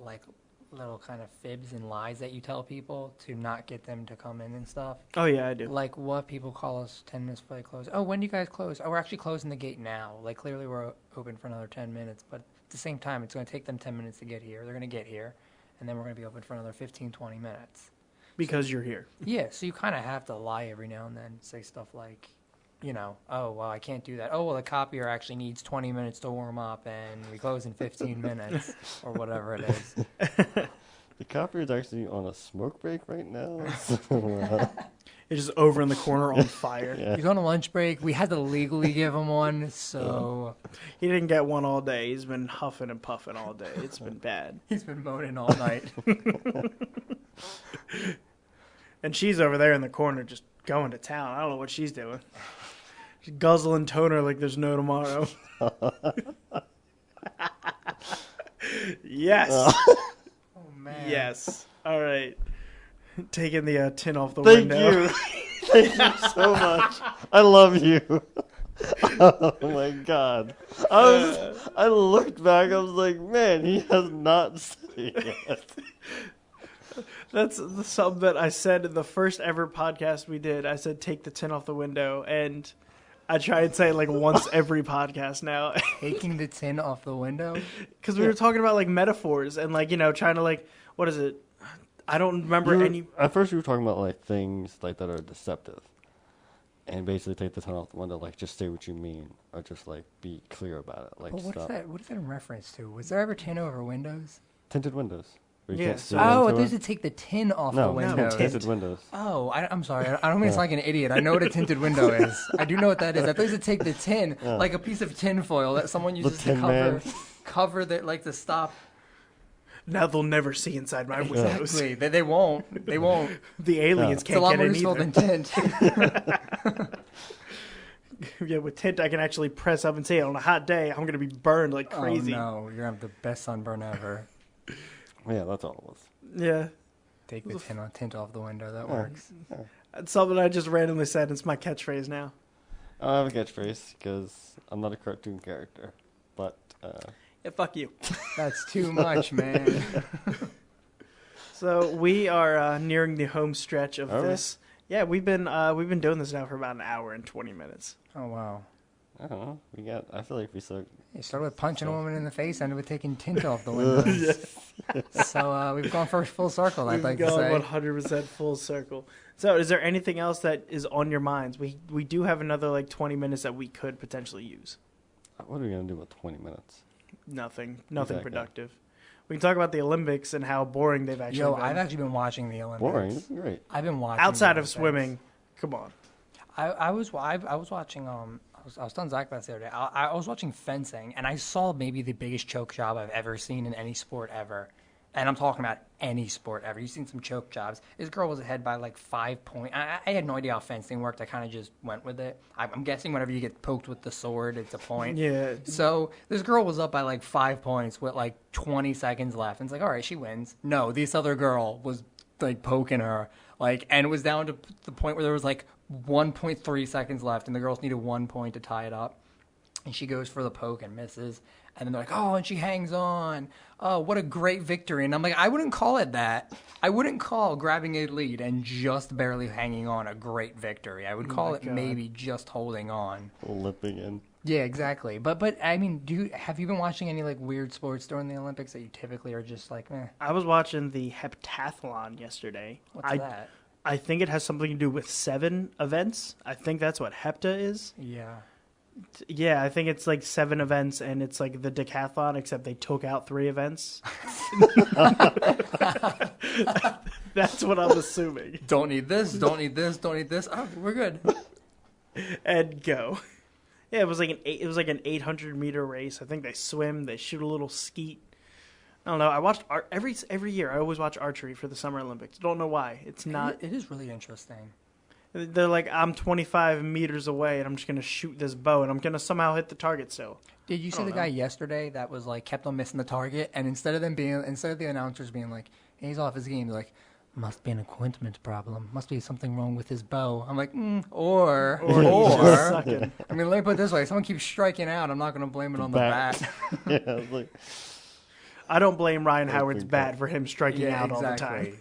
kind of fibs and lies that you tell people to not get them to come in and stuff. Oh yeah, I do. Like what people call us 10 minutes before they close. Oh, when do you guys close? Oh, we're actually closing the gate now. Clearly we're open for another 10 minutes, but at the same time, it's going to take them 10 minutes to get here. They're going to get here, and then we're going to be open for another 15, 20 minutes. Because you're here. Yeah, so you kind of have to lie every now and then. Say stuff like, oh, well, I can't do that. Oh, well, the copier actually needs 20 minutes to warm up, and we close in 15 minutes, or whatever it is. The copier is actually on a smoke break right now. It's just over in the corner on fire. Yeah. He's on a lunch break. We had to legally give him one, so... He didn't get one all day. He's been huffing and puffing all day. It's been bad. He's been moaning all night. And she's over there in the corner just going to town. I don't know what she's doing. She's guzzling toner like there's no tomorrow. Yes. Oh, man. Yes. All right. Taking the tin off the window. Thank you so much. I love you. Oh, my God. I looked back. I was like, man, he has not said it yet. That's something that I said in the first ever podcast we did. I said, take the tin off the window. And I try and say it like once every podcast now. Taking the tin off the window? Because we were talking about like metaphors and like, trying to like, what is it? I don't remember any. At first, you were talking about like things like that are deceptive. And basically take the tin off the window, like just say what you mean. Or just like be clear about it. Like, but what is that in reference to? Was there ever tin over windows? Tinted windows. Yes. Oh, I thought you take the tin off the window. No, tinted windows. Oh, I'm sorry. I don't mean it's like an idiot. I know what a tinted window is. I do know what that is. I thought you take the tin, like a piece of tin foil that someone uses to cover the stop. Now they'll never see inside my windows. Exactly. They won't. They won't. The aliens can't get in either. It's a lot more useful than tint. Yeah, with tint, I can actually press up and say, on a hot day, I'm going to be burned like crazy. Oh, no. You're going to have the best sunburn ever. Yeah, that's all it was. Yeah. Take the tint off the window. That works. That's something I just randomly said. It's my catchphrase now. I have a catchphrase because I'm not a cartoon character. But, yeah, fuck you. That's too much, man. So we are nearing the home stretch of this. Yeah, we've been doing this now for about an hour and 20 minutes. Oh, wow. I don't know. I feel like we started. You started with punching a woman in the face, ended with taking tint off the windows. So we've gone for full circle, I'd like to say. We've gone 100% full circle. So is there anything else that is on your minds? We do have another like 20 minutes that we could potentially use. What are we going to do with 20 minutes? Nothing productive. We can talk about the Olympics and how boring they've actually been. I've actually been watching the Olympics. Boring? This is great. I've been watching outside of swimming. Come on. I was watching I was telling Zach about this the other day. I was watching fencing, and I saw maybe the biggest choke job I've ever seen in any sport ever. And I'm talking about any sport ever. You've seen some choke jobs. This girl was ahead by like 5 points. I had no idea how fencing worked. I kind of just went with it. I'm guessing whenever you get poked with the sword, it's a point. Yeah. So this girl was up by like 5 points with like 20 seconds left. And it's like, all right, she wins. No, this other girl was like poking her. And it was down to the point where there was like 1.3 seconds left, and the girls needed 1 point to tie it up. And she goes for the poke and misses. And then they're like, oh, and she hangs on. Oh, what a great victory. And I'm like, I wouldn't call it that. I wouldn't call grabbing a lead and just barely hanging on a great victory. I would call it maybe just holding on. Limping in. Yeah, exactly. But I mean, have you been watching any like weird sports during the Olympics that you typically are just like, meh? I was watching the heptathlon yesterday. What's that? I think it has something to do with 7 events. I think that's what hepta is. Yeah. Yeah, I think it's like 7 events, and it's like the decathlon, except they took out 3 events. That's what I'm assuming. Don't need this, don't need this, don't need this. Oh, we're good. And go. Yeah, it was like an 800-meter race. I think they swim, they shoot a little skeet. I don't know. I watched every year. I always watch archery for the Summer Olympics. Don't know why. It's not. It is really interesting. They're like, I'm 25 meters away, and I'm just gonna shoot this bow, and I'm gonna somehow hit the target still. Did you see the guy yesterday that was like kept on missing the target, and instead of the announcers being like, he's off his game, they're like, must be an equipment problem. Must be something wrong with his bow. I'm like, or. I mean, let me put it this way: someone keeps striking out, I'm not gonna blame it on the bat. Yeah, I was like. I don't blame Ryan Howard's bat for him striking out all the time.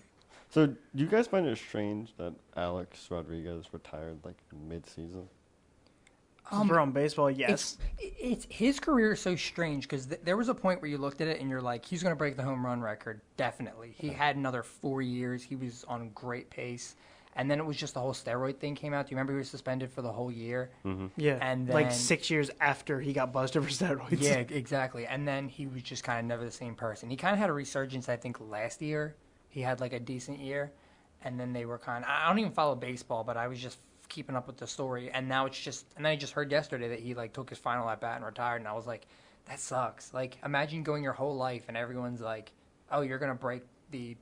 So, do you guys find it strange that Alex Rodriguez retired like mid-season? For on baseball, yes. It's his career is so strange because there was a point where you looked at it and you're like, he's going to break the home run record, definitely. He had another 4 years. He was on great pace. And then it was just the whole steroid thing came out. Do you remember he was suspended for the whole year? Mm-hmm. Yeah, and then, like 6 years after he got busted for steroids. Yeah, exactly. And then he was just kind of never the same person. He kind of had a resurgence, I think, last year. He had like a decent year. And then they were I don't even follow baseball, but I was just keeping up with the story. And now it's just, and then I just heard yesterday that he like took his final at bat and retired. And I was like, that sucks. Like, imagine going your whole life and everyone's like, oh, you're going to break the...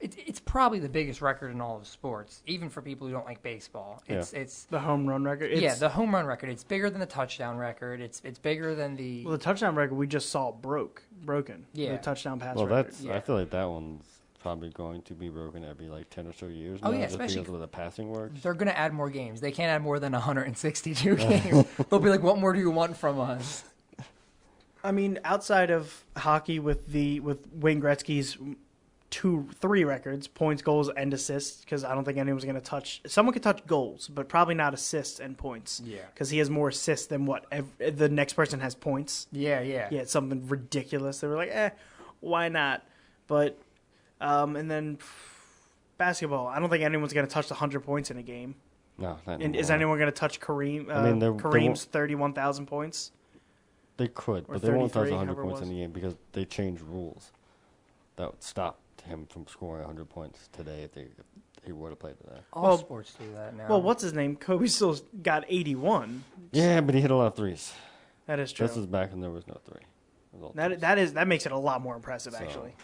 It's probably the biggest record in all of sports, even for people who don't like baseball. It's the home run record. The home run record. It's bigger than the touchdown record. It's bigger than the... Well, the touchdown record we just saw broken. Yeah. The touchdown pass record. record. I feel like that one's probably going to be broken every like 10 or so years now, yeah, just especially because of the passing works. They're going to add more games. They can't add more than 162 games. They'll be like, what more do you want from us? I mean, outside of hockey with Wayne Gretzky's three records: points, goals, and assists. Because I don't think anyone's going to touch. Someone could touch goals, but probably not assists and points. Yeah. Because he has more assists than what the next person has points. Yeah. Yeah, it's something ridiculous. They were like, why not? But and then basketball. I don't think anyone's going to touch the 100 points in a game. No, not And is anyone going to touch Kareem? Kareem's 31,000 points. They could, but they won't touch 100 points in the game because they changed rules that would stop him from scoring 100 points today if he were to play today. All sports do that now. Well, what's his name? Kobe still got 81. Yeah, but he hit a lot of threes. That is true. This is back when there was no three. That makes it a lot more impressive, actually.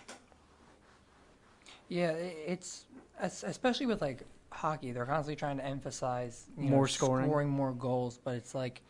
Yeah, it's especially with like hockey. They're constantly trying to emphasize more scoring, more goals, but it's like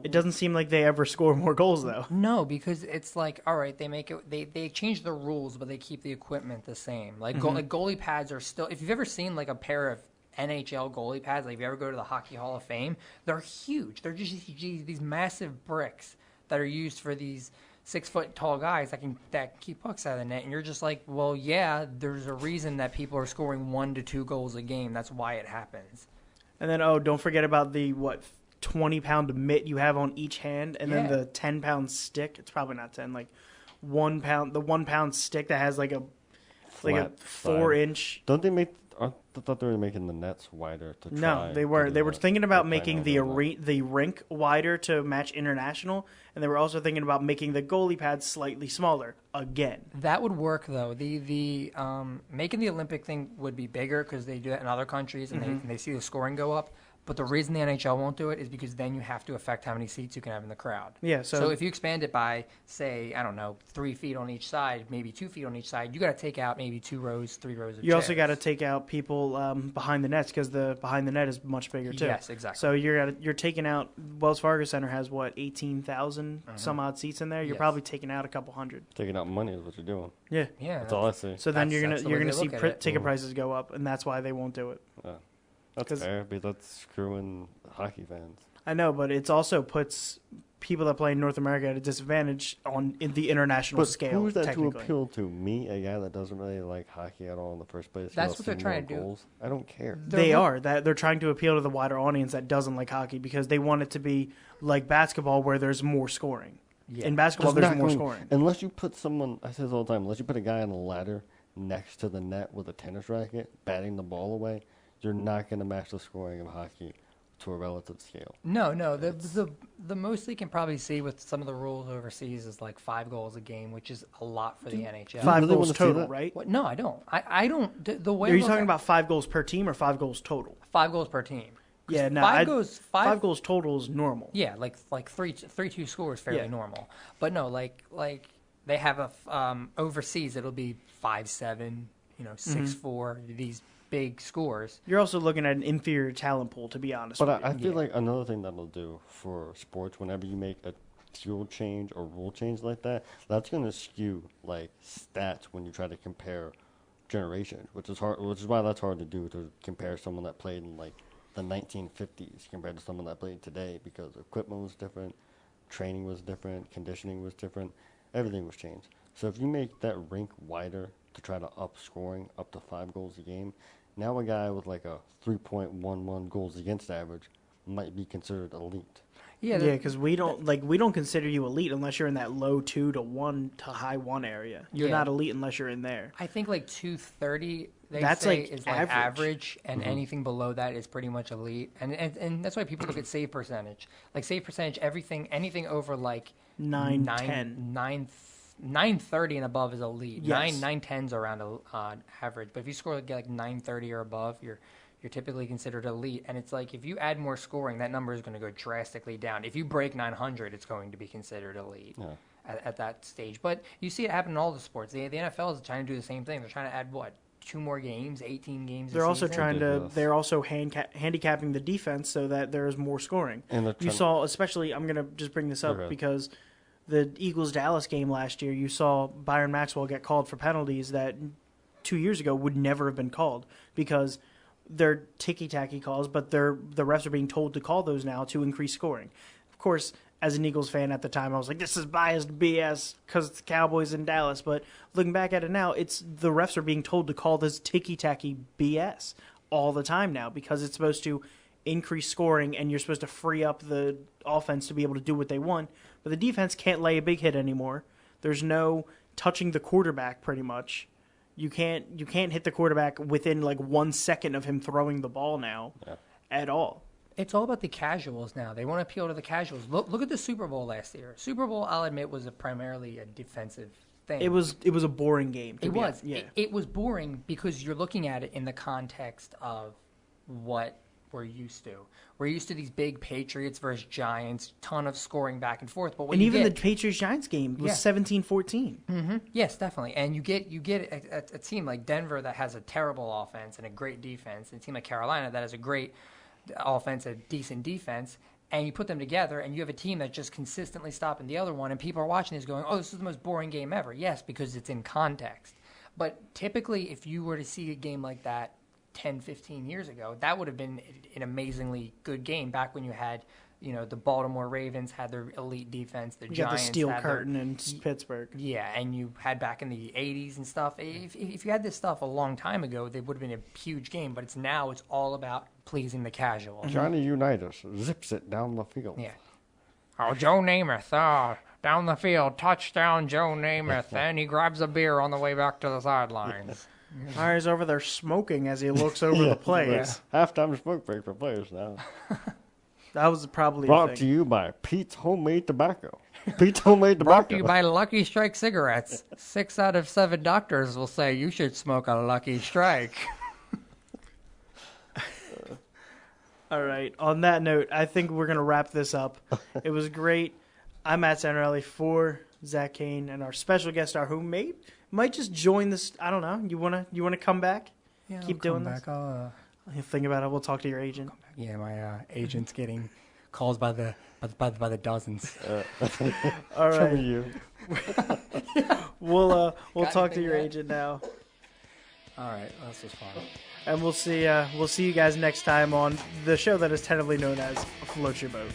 it doesn't seem like they ever score more goals though. No, because it's like, all right, they change the rules, but they keep the equipment the same. Like goalie pads are still. If you've ever seen like a pair of NHL goalie pads, like if you ever go to the Hockey Hall of Fame, they're huge. They're just these massive bricks that are used for these 6 foot tall guys that keep pucks out of the net, and you're just like, well, yeah, there's a reason that people are scoring 1 to 2 goals a game. That's why it happens. And then don't forget about the 20-pound mitt you have on each hand, and then the 10-pound stick. It's probably not 10, like 1 pound. The 1 pound stick that has like a 4-inch. Don't they make? I thought they were making the nets wider to try. No, they were. They were thinking about making the rink wider to match international, and they were also thinking about making the goalie pads slightly smaller again. That would work though. The making the Olympic thing would be bigger because they do that in other countries, and they see the scoring go up. But the reason the NHL won't do it is because then you have to affect how many seats you can have in the crowd. Yeah. So if you expand it by, say, I don't know, 3 feet on each side, maybe 2 feet on each side, you got to take out maybe 2 rows, 3 rows of chairs. You also got to take out people behind the nets because the behind the net is much bigger too. Yes, exactly. So you're taking out. Wells Fargo Center has 18,000 some odd seats in there. You're probably taking out a couple hundred. Taking out money is what you're doing. Yeah. Yeah. That's all I see. So then you're gonna see ticket prices go up, and that's why they won't do it. Yeah. That's fair, but that's screwing hockey fans. I know, but it also puts people that play in North America at a disadvantage in the international scale. Who's that to appeal to? Me, a guy that doesn't really like hockey at all in the first place? That's what they're trying to do. I don't care. They're trying to appeal to the wider audience that doesn't like hockey because they want it to be like basketball where there's more scoring. Yeah. In basketball, there's more scoring. Unless you put someone, I say this all the time, unless you put a guy on a ladder next to the net with a tennis racket, batting the ball away, you're not going to match the scoring of hockey to a relative scale. No. The most they can probably see with some of the rules overseas is like 5 goals a game, which is a lot for the NHL. 5 goals total, right? What? No, I don't. I don't. The way are you talking about 5 goals per team or 5 goals total? 5 goals per team. Yeah, no. 5 goals total is normal. Yeah, like 3-2 score is fairly normal. But no, like they have a overseas it'll be 5-7, 6-4. These big scores. You're also looking at an inferior talent pool, to be honest. But I feel like another thing that'll do for sports, whenever you make a field change or rule change like that, that's going to skew like stats when you try to compare generations, which is hard. Which is why that's hard to do, to compare someone that played in like the 1950s compared to someone that played today, because equipment was different, training was different, conditioning was different, everything was changed. So if you make that rink wider to try to up scoring up to 5 goals a game, now a guy with like a 3.11 goals against average might be considered elite. Yeah, because we don't consider you elite unless you're in that low 2 to 1 to high 1 area. You're not elite unless you're in there. I think like 230 that's say like is like average, and anything below that is pretty much elite. And that's why people look at save percentage. Like save percentage, anything over like 930 and above is elite. Yes. 910's around average. But if you score like 930 or above, you're typically considered elite. And it's like if you add more scoring, that number is going to go drastically down. If you break 900, it's going to be considered elite at that stage. But you see it happen in all the sports. The NFL is trying to do the same thing. They're trying to add 2 more games, 18 games. They're also they're also handicapping the defense so that there's more scoring. And you saw, especially, I'm going to just bring this up because the Eagles-Dallas game last year, you saw Byron Maxwell get called for penalties that 2 years ago would never have been called because they're ticky-tacky calls, but the refs are being told to call those now to increase scoring. Of course, as an Eagles fan at the time, I was like, this is biased BS because it's the Cowboys in Dallas. But looking back at it now, it's the refs are being told to call this ticky-tacky BS all the time now because it's supposed to increase scoring and you're supposed to free up the offense to be able to do what they want. But the defense can't lay a big hit anymore. There's no touching the quarterback pretty much. You can't hit the quarterback within like 1 second of him throwing the ball now at all. It's all about the casuals now. They want to appeal to the casuals. Look at the Super Bowl last year. Super Bowl, I'll admit, was primarily a defensive thing. It was a boring game. It was boring because you're looking at it in the context of what we're used to. We're used to these big Patriots versus Giants, ton of scoring back and forth. But the Patriots-Giants game was 17-14. Mm-hmm. Yes, definitely. And you get a team like Denver that has a terrible offense and a great defense, and a team like Carolina that has a great offense, a decent defense, and you put them together, and you have a team that's just consistently stopping the other one, and people are watching this going, oh, this is the most boring game ever. Yes, because it's in context. But typically, if you were to see a game like that 10, 15 years ago, that would have been an amazingly good game back when you had, the Baltimore Ravens had their elite defense, the Giants got the steel had curtain in Pittsburgh. Yeah, and you had back in the 80s and stuff. If you had this stuff a long time ago, they would have been a huge game, but it's all about pleasing the casual. Johnny Unitas zips it down the field. Yeah. Oh, Joe Namath, down the field, touchdown Joe Namath, and he grabs a beer on the way back to the sidelines. He's over there smoking as he looks over the plays. Halftime smoke break for players now. That was probably brought to you by Pete's Homemade Tobacco. Pete's Homemade Tobacco. Brought to you by Lucky Strike cigarettes. 6 out of 7 doctors will say you should smoke a Lucky Strike. All right. On that note, I think we're going to wrap this up. It was great. I'm Matt Santorelli for Zach Kane and our special guest star who might just join this. I don't know. You wanna come back? Yeah, keep doing this. I'll think about it. We'll talk to your agent. Yeah, my agent's getting calls by the dozens. All right. You. We'll talk to your agent now. All right, this was fun. And we'll see you guys next time on the show that is tentatively known as Float Your Boat.